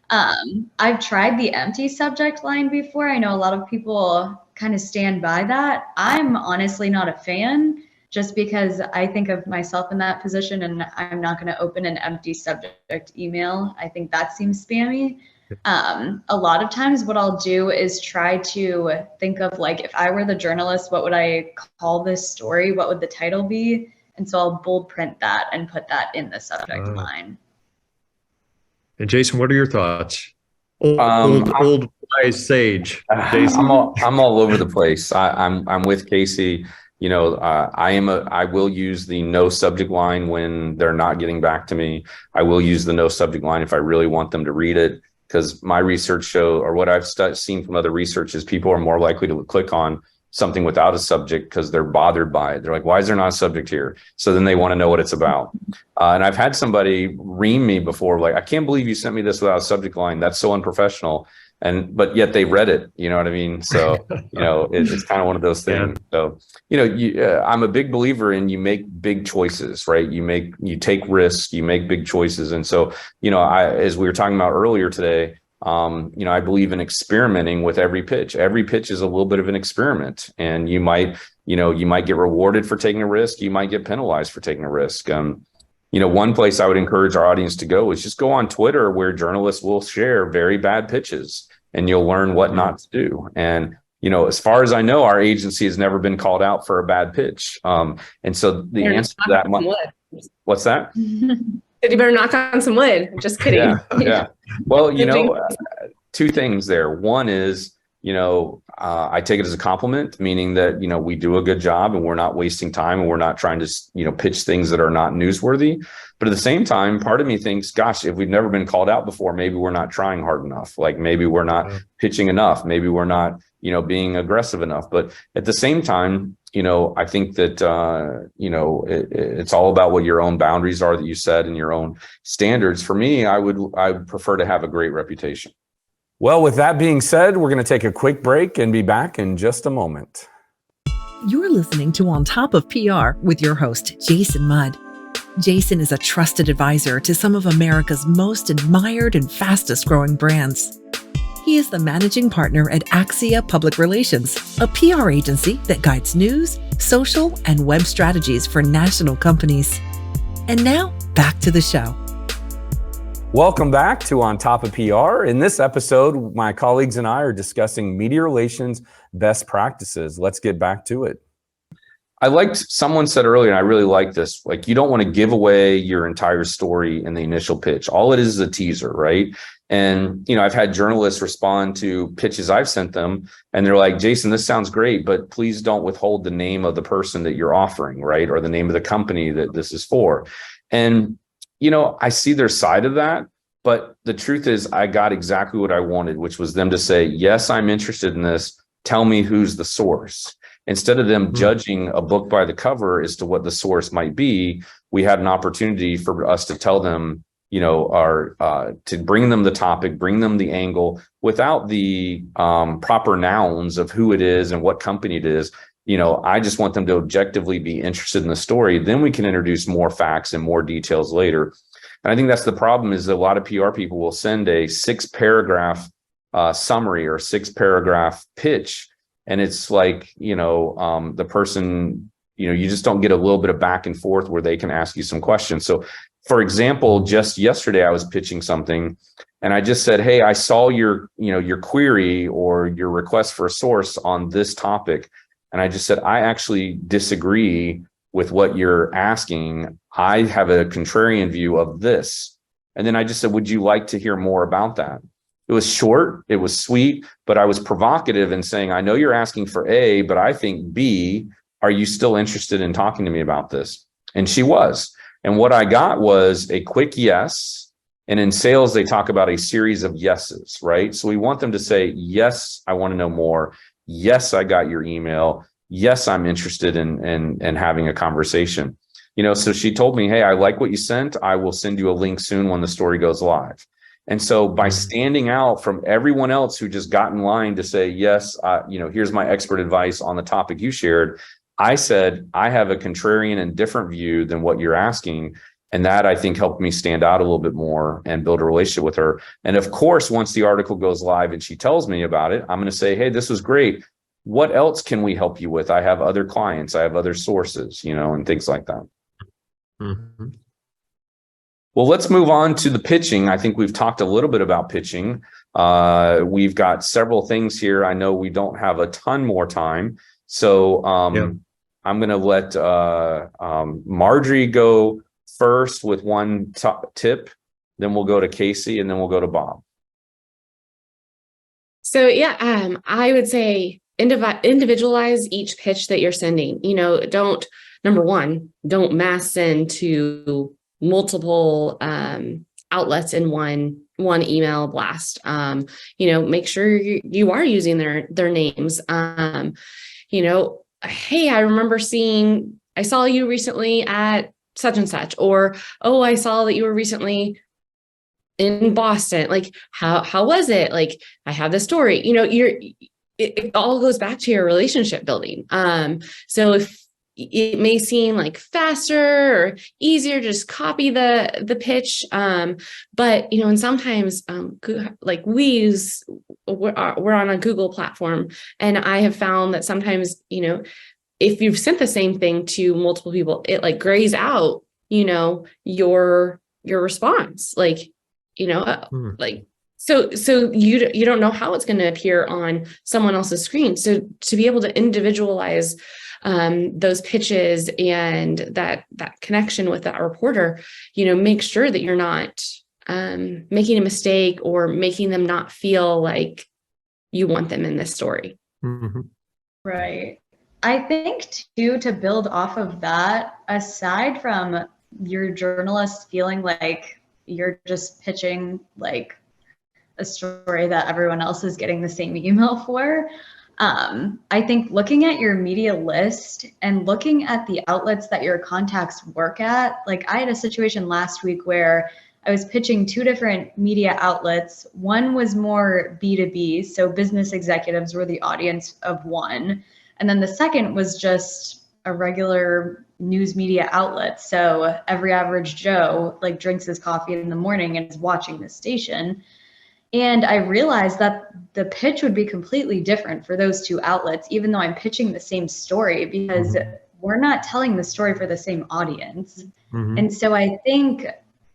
I've tried the empty subject line before. I know a lot of people kind of stand by that. I'm honestly not a fan, just because I think of myself in that position, and I'm not going to open an empty subject email. I think that seems spammy. A lot of times what I'll do is try to think of, like, if I were the journalist, what would I call this story? What would the title be? And so I'll bold print that and put that in the subject line. And Jason, what are your thoughts? Old wise sage. Jason. I'm all over the place. I'm with Kasey. I will use the no subject line when they're not getting back to me. I will use the no subject line if I really want them to read it, because my research or what I've seen from other research is people are more likely to click on something without a subject because they're bothered by it. They're like, why is there not a subject here? So then they want to know what it's about. And I've had somebody ream me before, like, I can't believe you sent me this without a subject line. That's so unprofessional. But yet they read it, you know what I mean? So, it's kind of one of those things. So, I'm a big believer in, you make big choices, right? You take risks, you make big choices. And so, as we were talking about earlier today, I believe in experimenting with every pitch. Every pitch is a little bit of an experiment, and you might get rewarded for taking a risk. You might get penalized for taking a risk. One place I would encourage our audience to go is just go on Twitter, where journalists will share very bad pitches, and you'll learn what not to do. And, as far as I know, our agency has never been called out for a bad pitch. And so the answer to that, what's that? You better knock on some wood. Just kidding. Yeah. Well, two things there. One is, I take it as a compliment, meaning that, we do a good job and we're not wasting time and we're not trying to, pitch things that are not newsworthy. But at the same time, part of me thinks, gosh, if we've never been called out before, maybe we're not trying hard enough. Like maybe we're not pitching enough. Maybe we're not, being aggressive enough. But at the same time, I think that, it's all about what your own boundaries are that you set and your own standards. For me, I would prefer to have a great reputation. Well, with that being said, we're going to take a quick break and be back in just a moment. You're listening to On Top of PR with your host, Jason Mudd. Jason is a trusted advisor to some of America's most admired and fastest growing brands. He is the managing partner at Axia Public Relations, a PR agency that guides news, social, and web strategies for national companies. And now, back to the show. Welcome back to On Top of PR. In this episode, my colleagues and I are discussing media relations best practices. Let's get back to it. I liked, someone said earlier, and I really like this, like you don't want to give away your entire story in the initial pitch. All it is a teaser, right? And, I've had journalists respond to pitches I've sent them and they're like, Jason, this sounds great, but please don't withhold the name of the person that you're offering, right? Or the name of the company that this is for. And, I see their side of that, but the truth is I got exactly what I wanted, which was them to say, yes, I'm interested in this. Tell me who's the source. Instead of them judging a book by the cover as to what the source might be, we had an opportunity for us to tell them, to bring them the topic, bring them the angle without the proper nouns of who it is and what company it is. I just want them to objectively be interested in the story. Then we can introduce more facts and more details later. And I think that's the problem, is that a lot of PR people will send a 6-paragraph summary or 6-paragraph pitch. And it's like, the person, you just don't get a little bit of back and forth where they can ask you some questions. So for example, just yesterday I was pitching something and I just said, hey, I saw your query or your request for a source on this topic. And I just said, I actually disagree with what you're asking. I have a contrarian view of this. And then I just said, would you like to hear more about that? It was short, it was sweet, but I was provocative in saying, I know you're asking for A, but I think B. Are you still interested in talking to me about this? And she was. And what I got was a quick yes. And in sales, they talk about a series of yeses, right? So we want them to say, yes, I want to know more. Yes, I got your email. Yes, I'm interested in having a conversation. So she told me, hey, I like what you sent. I will send you a link soon when the story goes live. And so by standing out from everyone else who just got in line to say, yes, here's my expert advice on the topic you shared, I said, I have a contrarian and different view than what you're asking. And that, I think, helped me stand out a little bit more and build a relationship with her. And of course, once the article goes live and she tells me about it, I'm going to say, hey, this was great. What else can we help you with? I have other clients. I have other sources, and things like that. Mm-hmm. Well, let's move on to the pitching. I think we've talked a little bit about pitching. We've got several things here. I know we don't have a ton more time. So I'm going to let Marjorie go first with one top tip. Then we'll go to Kasey and then we'll go to Bob. So I would say individualize each pitch that you're sending. Number one, don't mass send to multiple outlets in one email blast. Make sure you are using their names. Hey, I remember I saw you recently at such and such, or, oh, I saw that you were recently in Boston. Like, how was it? Like, I have this story, it all goes back to your relationship building. So if it may seem like faster or easier, just copy the pitch. But, and sometimes like we're on a Google platform, and I have found that sometimes, if you've sent the same thing to multiple people, it like grays out, your response, So you don't know how it's going to appear on someone else's screen. So to be able to individualize those pitches and that connection with that reporter, make sure that you're not making a mistake or making them not feel like you want them in this story. Mm-hmm. Right. I think too, to build off of that, aside from your journalist feeling like you're just pitching like a story that everyone else is getting the same email for, I think looking at your media list and looking at the outlets that your contacts work at, like I had a situation last week where I was pitching 2 different media outlets. One was more B2B, so business executives were the audience of one. And then the second was just a regular news media outlet. So every average Joe like drinks his coffee in the morning and is watching this station. And I realized that the pitch would be completely different for those 2 outlets, even though I'm pitching the same story, because we're not telling the story for the same audience. And so I think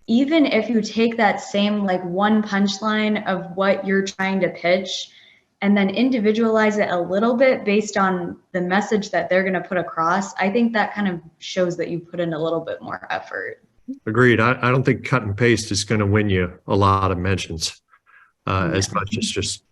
even if you take that same like one punchline of what you're trying to pitch and then individualize it a little bit based on the message that they're going to put across, I think that kind of shows that you put in a little bit more effort. Agreed. I don't think cut and paste is going to win you a lot of mentions as much as just,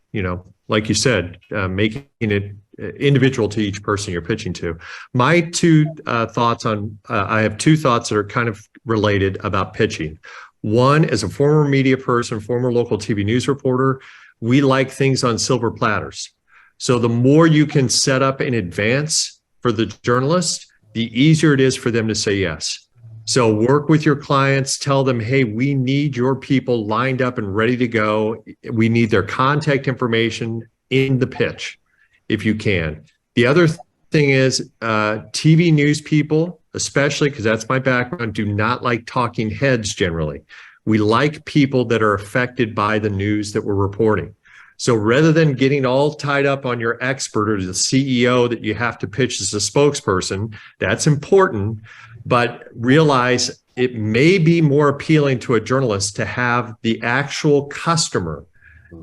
like you said, making it individual to each person you're pitching to. My 2 thoughts on, I have 2 thoughts that are kind of related about pitching. One, as a former media person, former local TV news reporter, we like things on silver platters. So the more you can set up in advance for the journalist, the easier it is for them to say yes. So work with your clients, tell them, hey, we need your people lined up and ready to go. We need their contact information in the pitch, if you can. The other thing is TV news people, especially because that's my background, do not like talking heads generally. We like people that are affected by the news that we're reporting. So rather than getting all tied up on your expert or the CEO that you have to pitch as a spokesperson, that's important, but realize it may be more appealing to a journalist to have the actual customer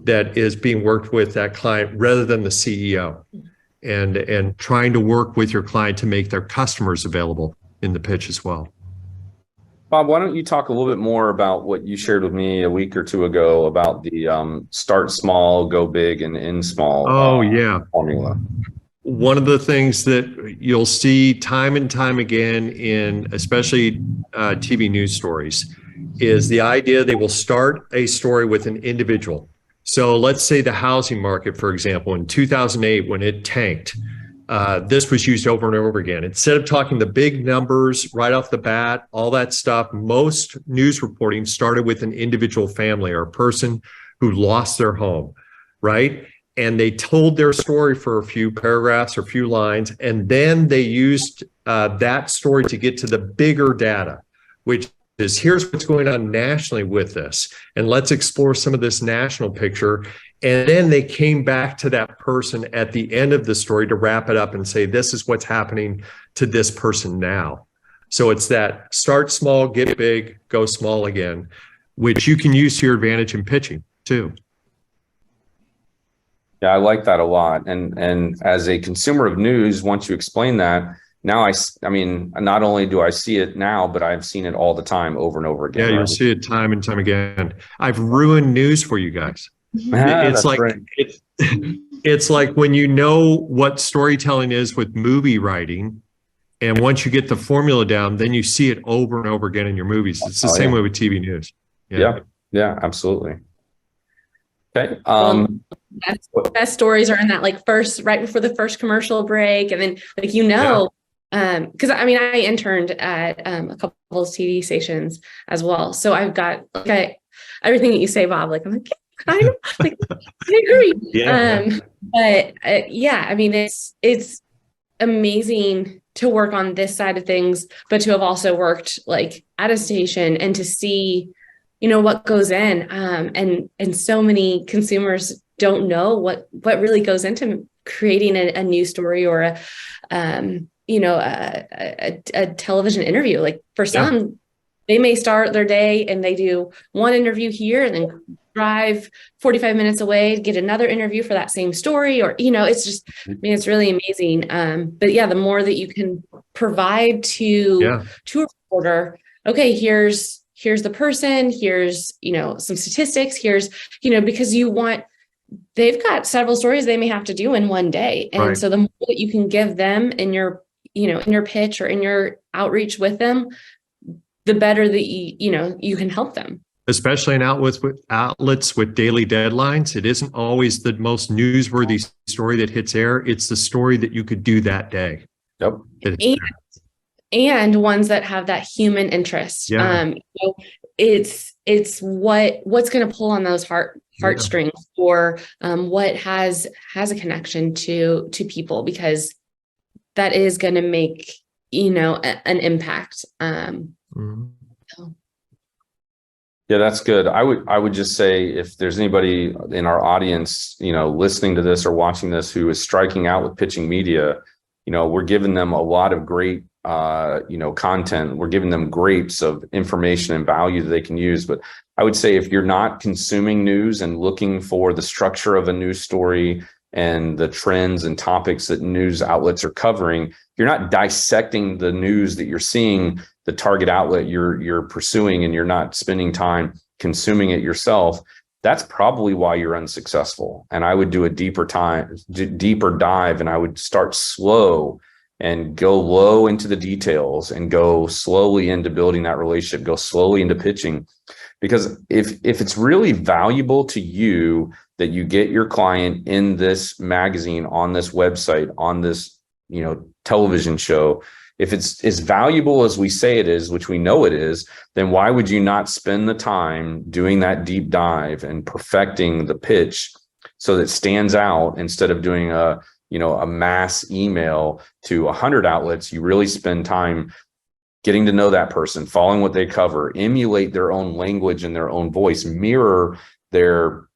that is being worked with, that client, rather than the CEO, and trying to work with your client to make their customers available in the pitch as well. Bob, why don't you talk a little bit more about what you shared with me a week or 2 ago about the start small, go big, and end small formula? One of the things that you'll see time and time again in especially TV news stories is the idea they will start a story with an individual. So let's say the housing market, for example, in 2008, when it tanked, this was used over and over again. Instead of talking the big numbers right off the bat, all that stuff, most news reporting started with an individual family or a person who lost their home, right? And they told their story for a few paragraphs or a few lines, and then they used that story to get to the bigger data, which is here's what's going on nationally with this, and let's explore some of this national picture. And then they came back to that person at the end of the story to wrap it up and say, this is what's happening to this person now. So it's that start small, get big, go small again, which you can use to your advantage in pitching too. Yeah, I like that a lot. And as a consumer of news, once you explain that, now I mean, not only do I see it now, but I've seen it all the time over and over again. Yeah, you'll see it time and time again. I've ruined news for you guys. It's like right. It's like when you know what storytelling is with movie writing, and once you get the formula down, then you see it over and over again in your movies. It's the same way with TV news. Yeah, absolutely. Okay. Best stories are in that like right before the first commercial break, and then like because I mean I interned at a couple of TV stations as well, so I've got everything that you say, Bob. Like I'm like kind of like I agree. But I mean it's amazing to work on this side of things, but to have also worked like at a station and to see what goes in, and so many consumers don't know what really goes into creating a news story or a television interview. Like for some, they may start their day and they do one interview here and then drive 45 minutes away to get another interview for that same story, or it's just, I mean, it's really amazing. But yeah, the more that you can provide to a reporter, okay, here's here's the person, here's, some statistics, here's, because they've got several stories they may have to do in one day. And so the more that you can give them in your, in your pitch or in your outreach with them, the better that you can help them. Especially in outlets with daily deadlines. It isn't always the most newsworthy story that hits air. It's the story that you could do that day. Yep. And ones that have that human interest. Yeah. It's what's going to pull on those heartstrings, or what has a connection to people, because that is going to make, an impact. Yeah, that's good. I would just say, if there's anybody in our audience, listening to this or watching this who is striking out with pitching media, we're giving them a lot of great, content. We're giving them grapes of information and value that they can use. But I would say, if you're not consuming news and looking for the structure of a news story and the trends and topics that news outlets are covering, you're not dissecting the news that you're seeing, the target outlet you're pursuing, and you're not spending time consuming it yourself, that's probably why you're unsuccessful. And I would do a deeper dive, and I would start slow and go low into the details and go slowly into building that relationship, go slowly into pitching. Because if it's really valuable to you that you get your client in this magazine, on this website, on this, television show, if it's as valuable as we say it is, which we know it is, then why would you not spend the time doing that deep dive and perfecting the pitch so that it stands out, instead of doing a mass email to 100 outlets? You really spend time getting to know that person, following what they cover, emulate their own language and their own voice, mirror their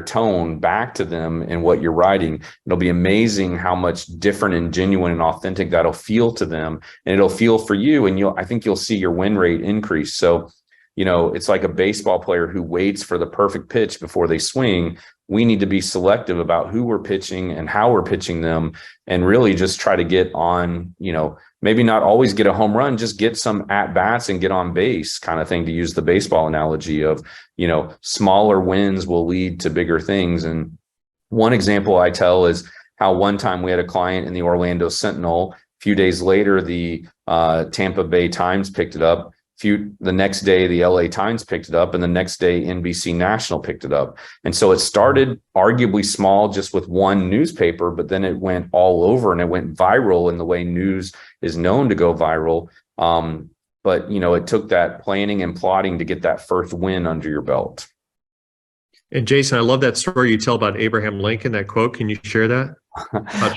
tone back to them in what you're writing. It'll be amazing how much different and genuine and authentic that'll feel to them, and it'll feel for you. And I think you'll see your win rate increase. So, it's like a baseball player who waits for the perfect pitch before they swing. We need to be selective about who we're pitching and how we're pitching them, and really just try to get on, maybe not always get a home run, just get some at bats and get on base, kind of thing, to use the baseball analogy of, smaller wins will lead to bigger things. And one example I tell is how one time we had a client in the Orlando Sentinel. A few days later, the Tampa Bay Times picked it up. The next day, the LA Times picked it up, and the next day, NBC National picked it up. And so it started arguably small, just with one newspaper, but then it went all over, and it went viral in the way news is known to go viral. But it took that planning and plotting to get that first win under your belt. And Jason, I love that story you tell about Abraham Lincoln, that quote. Can you share that?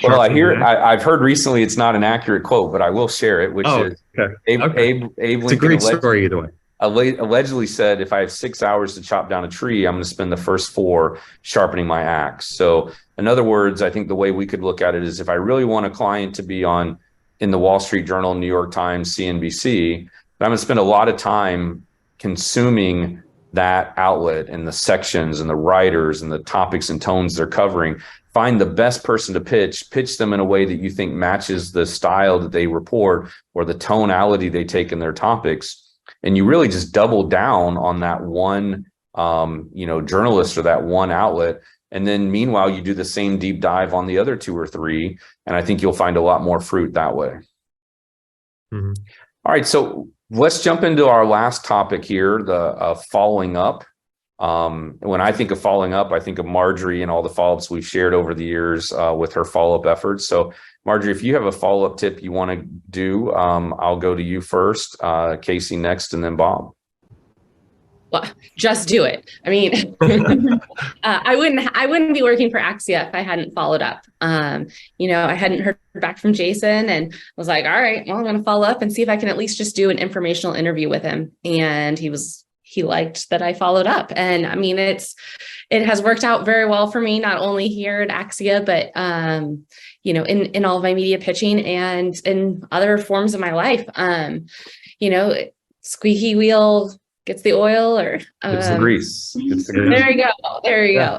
Well, I've heard recently it's not an accurate quote, but I will share it, which is Abe Lincoln. It's a great story either way. Allegedly said, if I have 6 hours to chop down a tree, I'm going to spend the first 4 sharpening my axe. So in other words, I think the way we could look at it is, if I really want a client to be in the Wall Street Journal, New York Times, CNBC, I'm going to spend a lot of time consuming that outlet and the sections and the writers and the topics and tones they're covering. Find the best person to pitch them in a way that you think matches the style that they report or the tonality they take in their topics. And you really just double down on that one, journalist or that one outlet. And then meanwhile, you do the same deep dive on the other 2 or 3. And I think you'll find a lot more fruit that way. Mm-hmm. All right. So let's jump into our last topic here, the following up. When I think of following up, I think of Marjorie and all the follow-ups we've shared over the years with her follow-up efforts. So Marjorie, if you have a follow-up tip you want to do, I'll go to you first, Kasey next, and then Bob. Well, just do it. I mean, I wouldn't be working for Axia if I hadn't followed up. I hadn't heard back from Jason, and was like, all right, well, I'm going to follow up and see if I can at least just do an informational interview with him. And he liked that I followed up. And I mean, it has worked out very well for me, not only here at Axia, but, in all of my media pitching and in other forms of my life. Squeaky wheel gets the oil, or it's the grease. There you go.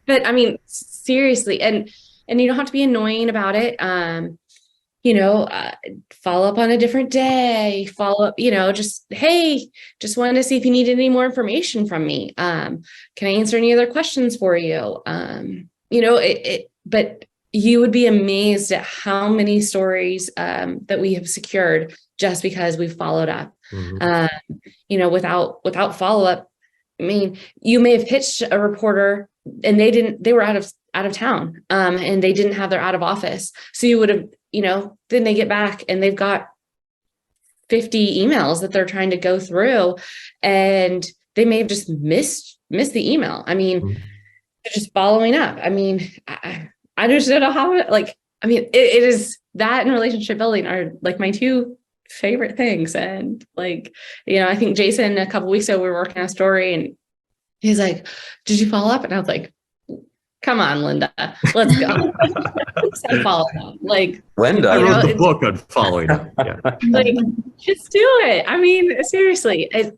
But I mean, seriously, and you don't have to be annoying about it. follow up on a different day, follow up, just, hey, just wanted to see if you needed any more information from me. Can I answer any other questions for you? But you would be amazed at how many stories that we have secured just because we've followed up. Without follow up, I mean, you may have pitched a reporter and they were out of town, and they didn't have their out of office. So you would have, then they get back and they've got 50 emails that they're trying to go through, and they may have just missed the email. I mean, they're just following up. I mean, I just don't know how, it is that and relationship building are like my two favorite things. And I think Jason, a couple of weeks ago, we were working on a story and he's like, did you follow up? And I was like, come on, Linda, let's go. Follow up. Linda, I wrote the book on following up. Yeah. Just do it. I mean, seriously, I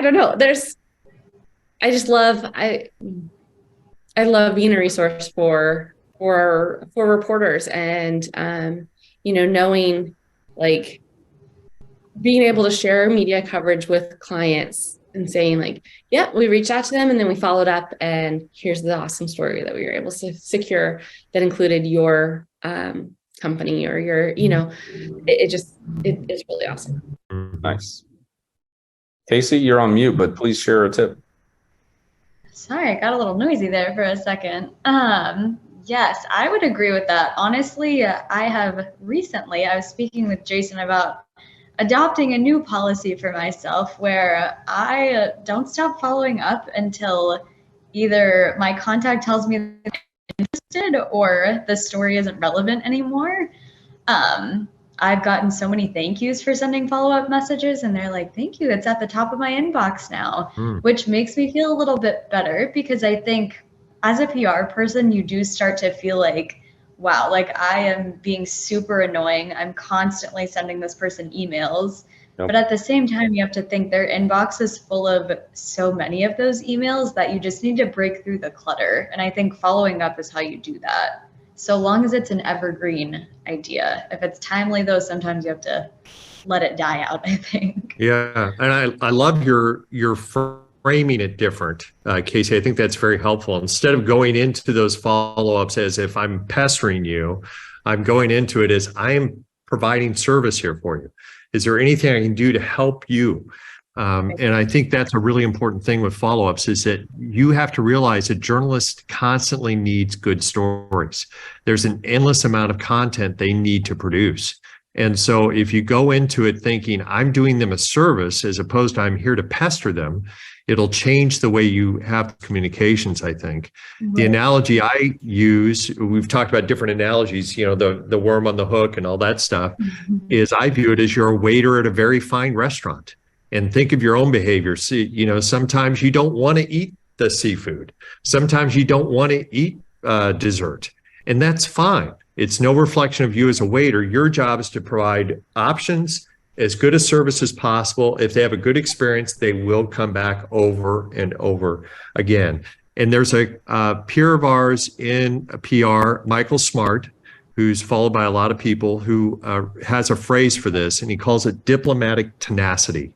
don't know. I love being a resource for reporters, and knowing, being able to share media coverage with clients and saying yeah, we reached out to them and then we followed up, and here's the awesome story that we were able to secure that included your company or your, it's really awesome. Nice. Kasey, you're on mute, but please share a tip. Sorry, I got a little noisy there for a second. Yes, I would agree with that. Honestly, I was speaking with Jason about adopting a new policy for myself where I don't stop following up until either my contact tells me they're interested or the story isn't relevant anymore. I've gotten so many thank yous for sending follow-up messages, and they're like, thank you, it's at the top of my inbox now, which makes me feel a little bit better, because I think as a PR person, you do start to feel like, wow, I am being super annoying. I'm constantly sending this person emails. Yep. But at the same time, you have to think their inbox is full of so many of those emails that you just need to break through the clutter. And I think following up is how you do that. So long as it's an evergreen idea. If it's timely, though, sometimes you have to let it die out, I think. Yeah, and I love your framing it different, Kasey. I think that's very helpful. Instead of going into those follow-ups as if I'm pestering you, I'm going into it as I am providing service here for you. Is there anything I can do to help you? And I think that's a really important thing with follow-ups, is that you have to realize that journalists constantly needs good stories. There's an endless amount of content they need to produce. And so if you go into it thinking I'm doing them a service as opposed to I'm here to pester them, it'll change the way you have communications, I think. Mm-hmm. The analogy I use, we've talked about different analogies, the worm on the hook and all that stuff, is I view it as you're a waiter at a very fine restaurant. And think of your own behavior. See, sometimes you don't want to eat the seafood. Sometimes you don't want to eat dessert. And that's fine. It's no reflection of you as a waiter. Your job is to provide options, as good a service as possible. If they have a good experience, they will come back over and over again. And there's a peer of ours in PR, Michael Smart, who's followed by a lot of people, who has a phrase for this, and he calls it diplomatic tenacity.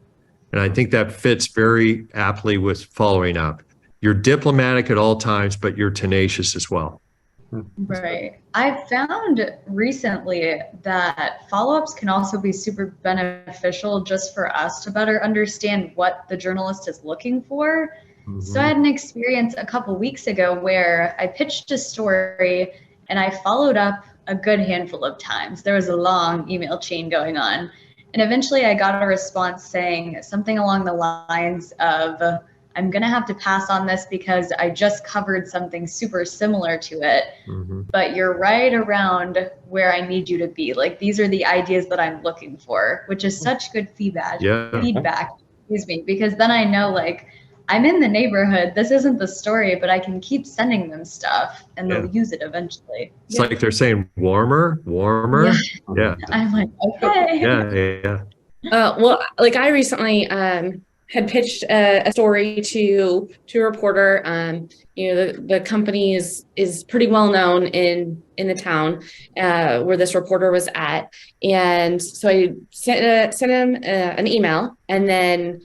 And I think that fits very aptly with following up. You're diplomatic at all times, but you're tenacious as well. Right. I've found recently that follow-ups can also be super beneficial just for us to better understand what the journalist is looking for. Mm-hmm. So I had an experience a couple weeks ago where I pitched a story and I followed up a good handful of times. There was a long email chain going on. And eventually I got a response saying something along the lines of, I'm going to have to pass on this because I just covered something super similar to it, but you're right around where I need you to be. These are the ideas that I'm looking for, which is such good feedback, because then I know I'm in the neighborhood. This isn't the story, but I can keep sending them stuff and they'll use it eventually. It's like they're saying warmer. Yeah. I'm like, okay. Yeah. Well, I recently had pitched a story to a reporter. The company is pretty well known in the town where this reporter was at, and so I sent him an email, and then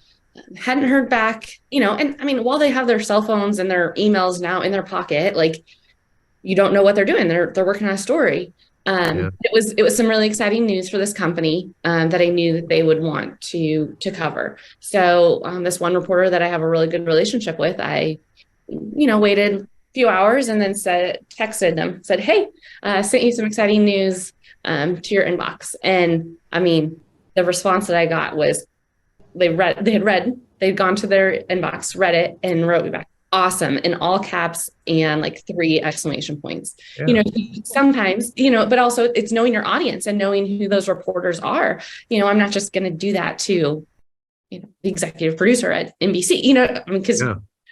hadn't heard back. And I mean, while they have their cell phones and their emails now in their pocket, like, you don't know what they're doing. They're working on a story. It was some really exciting news for this company that I knew that they would want to cover. So this one reporter that I have a really good relationship with, I waited a few hours and then texted them, said, "Hey, sent you some exciting news to your inbox." And I mean, the response that I got was they'd gone to their inbox, read it, and wrote me back, "Awesome," in all caps and like 3 exclamation points. Yeah. Sometimes, but also it's knowing your audience and knowing who those reporters are. I'm not just going to do that to, the executive producer at NBC, because,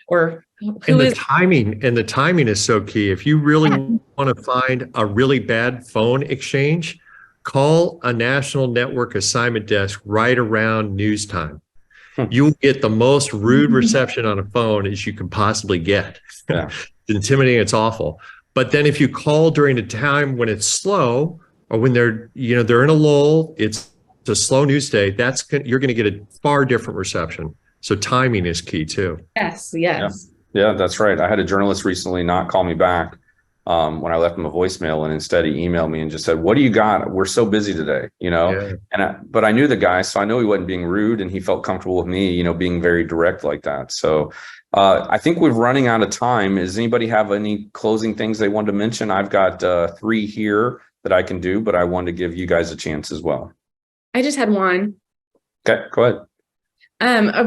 or who is. The timing is so key. If you really want to find a really bad phone exchange, call a national network assignment desk right around news time. You'll get the most rude reception on a phone as you can possibly get. Yeah. It's intimidating. It's awful. But then if you call during a time when it's slow, or when they're in a lull, it's a slow news day, you're going to get a far different reception. So timing is key too. Yes. Yeah, that's right. I had a journalist recently not call me back when I left him a voicemail, and instead he emailed me and just said, "What do you got? We're so busy today," but I knew the guy, so I know he wasn't being rude, and he felt comfortable with me, being very direct like that. So I think we're running out of time. Does anybody have any closing things they want to mention? I've got 3 here that I can do, but I wanted to give you guys a chance as well. I just had one. Okay, go ahead.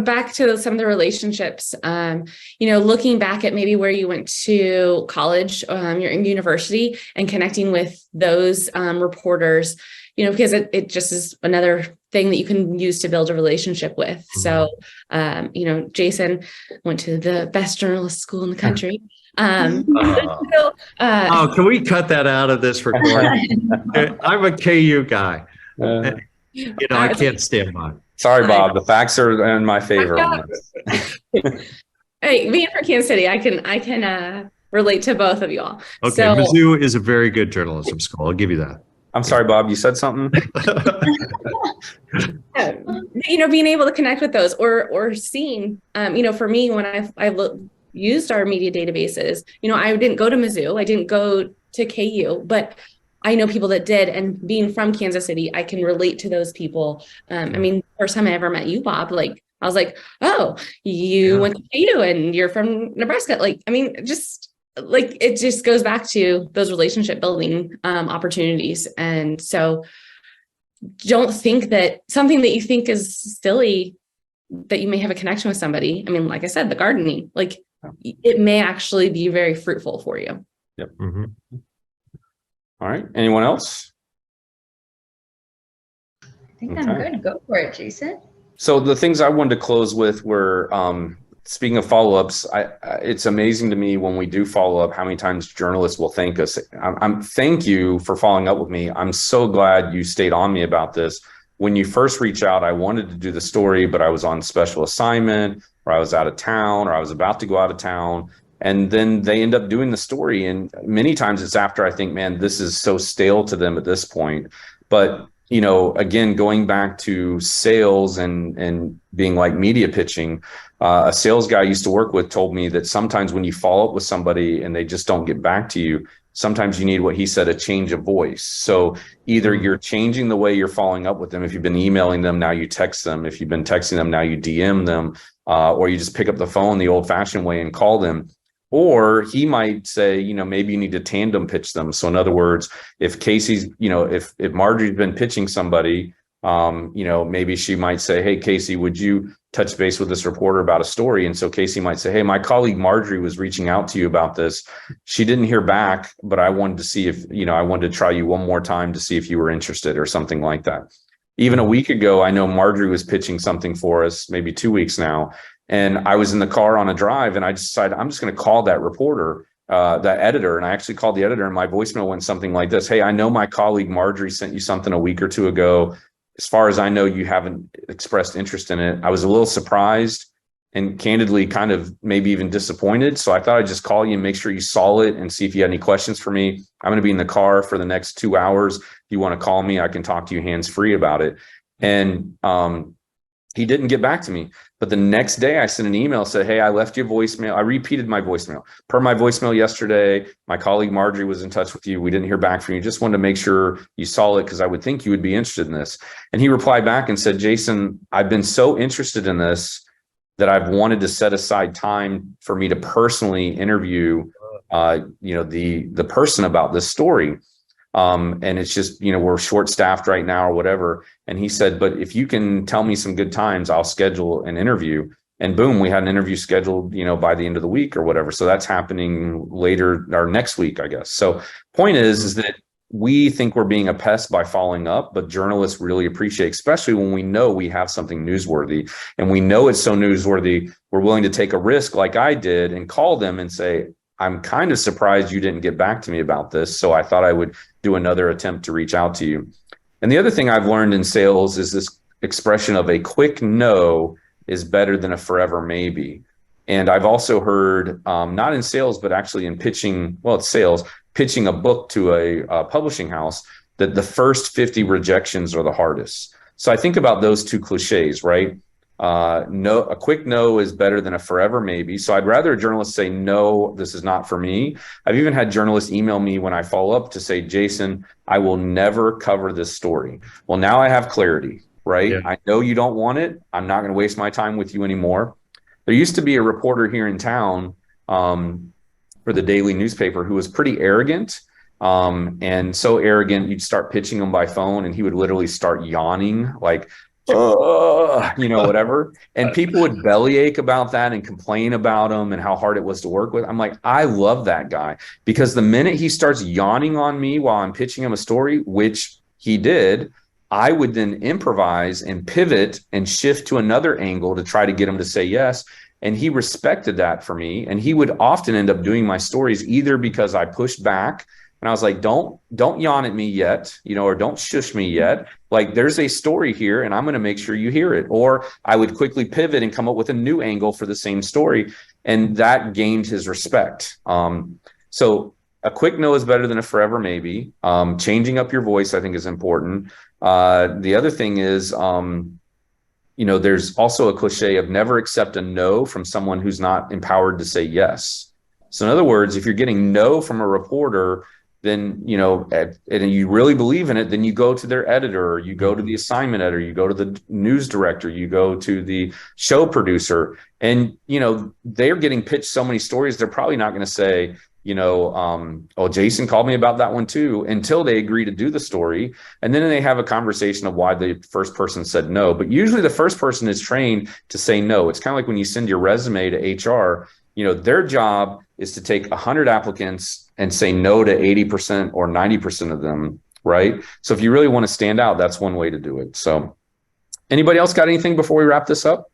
Back to some of the relationships, looking back at maybe where you went to college, your university, and connecting with those repporters, because it just is another thing that you can use to build a relationship with. So, Jason went to the best journalist school in the country. Can we cut that out of this recording? I'm a KU guy. I can't stand by. Sorry, Bob. The facts are in my favor on this. Hey, being from Kansas City, I can relate to both of you all. Okay, so, Mizzou is a very good journalism school. I'll give you that. I'm sorry, Bob. You said something. Being able to connect with those, or seeing, for me, when I used our media databases, I didn't go to Mizzou, I didn't go to KU, but I know people that did, and being from Kansas City, I can relate to those people. First time I ever met you, Bob, I was like, "Oh, you went to KU and you're from Nebraska." It just goes back to those relationship building opportunities. And so don't think that something that you think is silly, that you may have a connection with somebody. Like I said, the gardening, it may actually be very fruitful for you. Yep. Mm-hmm. All right. Anyone else? I think I'm good. Go for it, Jason. So the things I wanted to close with were, speaking of follow-ups, it's amazing to me when we do follow up, how many times journalists will thank us. Thank you for following up with me. I'm so glad you stayed on me about this. When you first reached out, I wanted to do the story, but I was on special assignment, or I was out of town, or I was about to go out of town. And then they end up doing the story. And many times it's after I think, man, this is so stale to them at this point. But, again, going back to sales and being like media pitching, a sales guy I used to work with told me that sometimes when you follow up with somebody and they just don't get back to you, sometimes you need what he said, a change of voice. So either you're changing the way you're following up with them. If you've been emailing them, now you text them. If you've been texting them, now you DM them, or you just pick up the phone the old fashioned way and call them. Or he might say, maybe you need to tandem pitch them. So in other words, if Kasey's, if Marjorie's been pitching somebody, maybe she might say, "Hey, Kasey, would you touch base with this reporter about a story?" And so Kasey might say, "Hey, my colleague Marjorie was reaching out to you about this. She didn't hear back, but I wanted to see if, I wanted to try you one more time to see if you were interested," or something like that. Even a week ago, I know Marjorie was pitching something for us, maybe 2 weeks now. And I was in the car on a drive, and I decided I'm just going to call that reporter, that editor. And I actually called the editor, and my voicemail went something like this: "Hey, I know my colleague Marjorie sent you something a week or two ago. as far as I know, you haven't expressed interest in it. I was a little surprised and candidly kind of maybe even disappointed. So I thought I'd just call you and make sure you saw it and see if you had any questions for me. I'm going to be in the car for the next 2 hours. If you want to call me, I can talk to you hands-free about it. And he didn't get back to me. But the next day I sent an email, said, hey, I left you a voicemail. I repeated my voicemail. Per my voicemail yesterday, my colleague Marjorie was in touch with you. We didn't hear back from you. Just wanted to make sure you saw it because I would think you would be interested in this. And he replied back and said, Jason, I've been so interested in this that I've wanted to set aside time for me to personally interview, the person about this story. And it's just, we're short staffed right now or whatever. And he said, but if you can tell me some good times, I'll schedule an interview. And boom, we had an interview scheduled, by the end of the week or whatever. So that's happening later or next week, I guess. So point is that we think we're being a pest by following up, but journalists really appreciate, especially when we know we have something newsworthy and we know it's so newsworthy, we're willing to take a risk like I did and call them and say, I'm kind of surprised you didn't get back to me about this. So I thought I would do another attempt to reach out to you. And the other thing I've learned in sales is this expression of a quick no is better than a forever maybe. And I've also heard, not in sales, but actually in pitching, well, it's sales, pitching a book to a publishing house, that the first 50 rejections are the hardest. So I think about those two cliches, right? No, a quick no is better than a forever maybe. So I'd rather a journalist say, no, this is not for me. I've even had journalists email me when I follow up to say, Jason, I will never cover this story. Well, now I have clarity, right? Yeah. I know you don't want it. I'm not going to waste my time with you anymore. There used to be a reporter here in town for the daily newspaper who was pretty arrogant. And so arrogant, you'd start pitching him by phone and he would literally start yawning like, whatever. And people would bellyache about that and complain about him and how hard it was to work with. I'm like, I love that guy, because the minute he starts yawning on me while I'm pitching him a story, which he did, I would then improvise and pivot and shift to another angle to try to get him to say yes. And he respected that for me. And he would often end up doing my stories either because I pushed back and I was like, don't yawn at me yet, or don't shush me yet. Like, there's a story here and I'm going to make sure you hear it. Or I would quickly pivot and come up with a new angle for the same story. And that gained his respect. So a quick no is better than a forever maybe. Changing up your voice, I think, is important. The other thing is, there's also a cliche of never accept a no from someone who's not empowered to say yes. So in other words, if you're getting no from a reporter, then, and you really believe in it, then you go to their editor, you go to the assignment editor, you go to the news director, you go to the show producer, and, they're getting pitched so many stories. They're probably not going to say, oh, Jason called me about that one too, until they agree to do the story. And then they have a conversation of why the first person said no. But usually the first person is trained to say no. It's kind of like when you send your resume to HR, their job is to take 100 applicants and say no to 80% or 90% of them, right? So if you really want to stand out, that's one way to do it. So anybody else got anything before we wrap this up?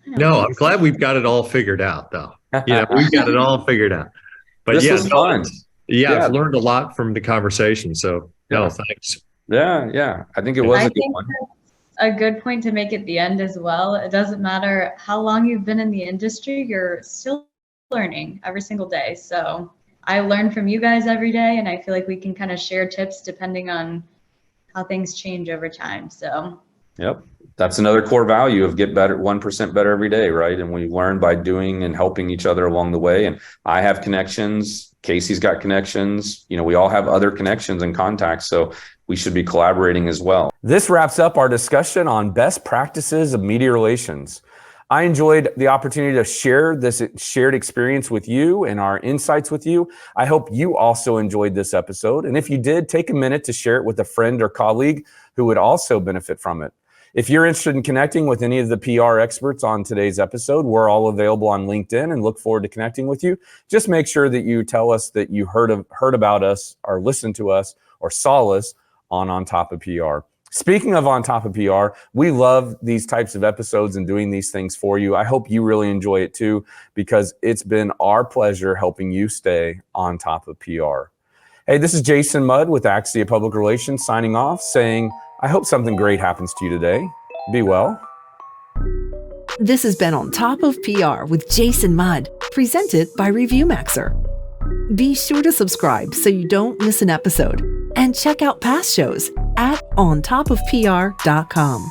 No, I'm glad we've got it all figured out, though. We've got it all figured out. But this was fun. Yeah, I've learned a lot from the conversation. So, thanks. Yeah. I think it was a good one. A good point to make at the end as well. It doesn't matter how long you've been in the industry, you're still learning every single day. So I learn from you guys every day, and I feel like we can kind of share tips depending on how things change over time. So yep. That's another core value of get better, 1% better every day, right? And we learn by doing and helping each other along the way. And I have connections. Kasey's got connections. We all have other connections and contacts. So we should be collaborating as well. This wraps up our discussion on best practices of media relations. I enjoyed the opportunity to share this shared experience with you and our insights with you. I hope you also enjoyed this episode. And if you did, take a minute to share it with a friend or colleague who would also benefit from it. If you're interested in connecting with any of the PR experts on today's episode, we're all available on LinkedIn and look forward to connecting with you. Just make sure that you tell us that you heard about us or listened to us or saw us on Top of PR. Speaking of On Top of PR, we love these types of episodes and doing these things for you. I hope you really enjoy it too, because it's been our pleasure helping you stay on top of PR. Hey, this is Jason Mudd with Axia Public Relations signing off, saying, I hope something great happens to you today. Be well. This has been On Top of PR with Jason Mudd, presented by ReviewMaxer. Be sure to subscribe so you don't miss an episode, and check out past shows at ontopofpr.com.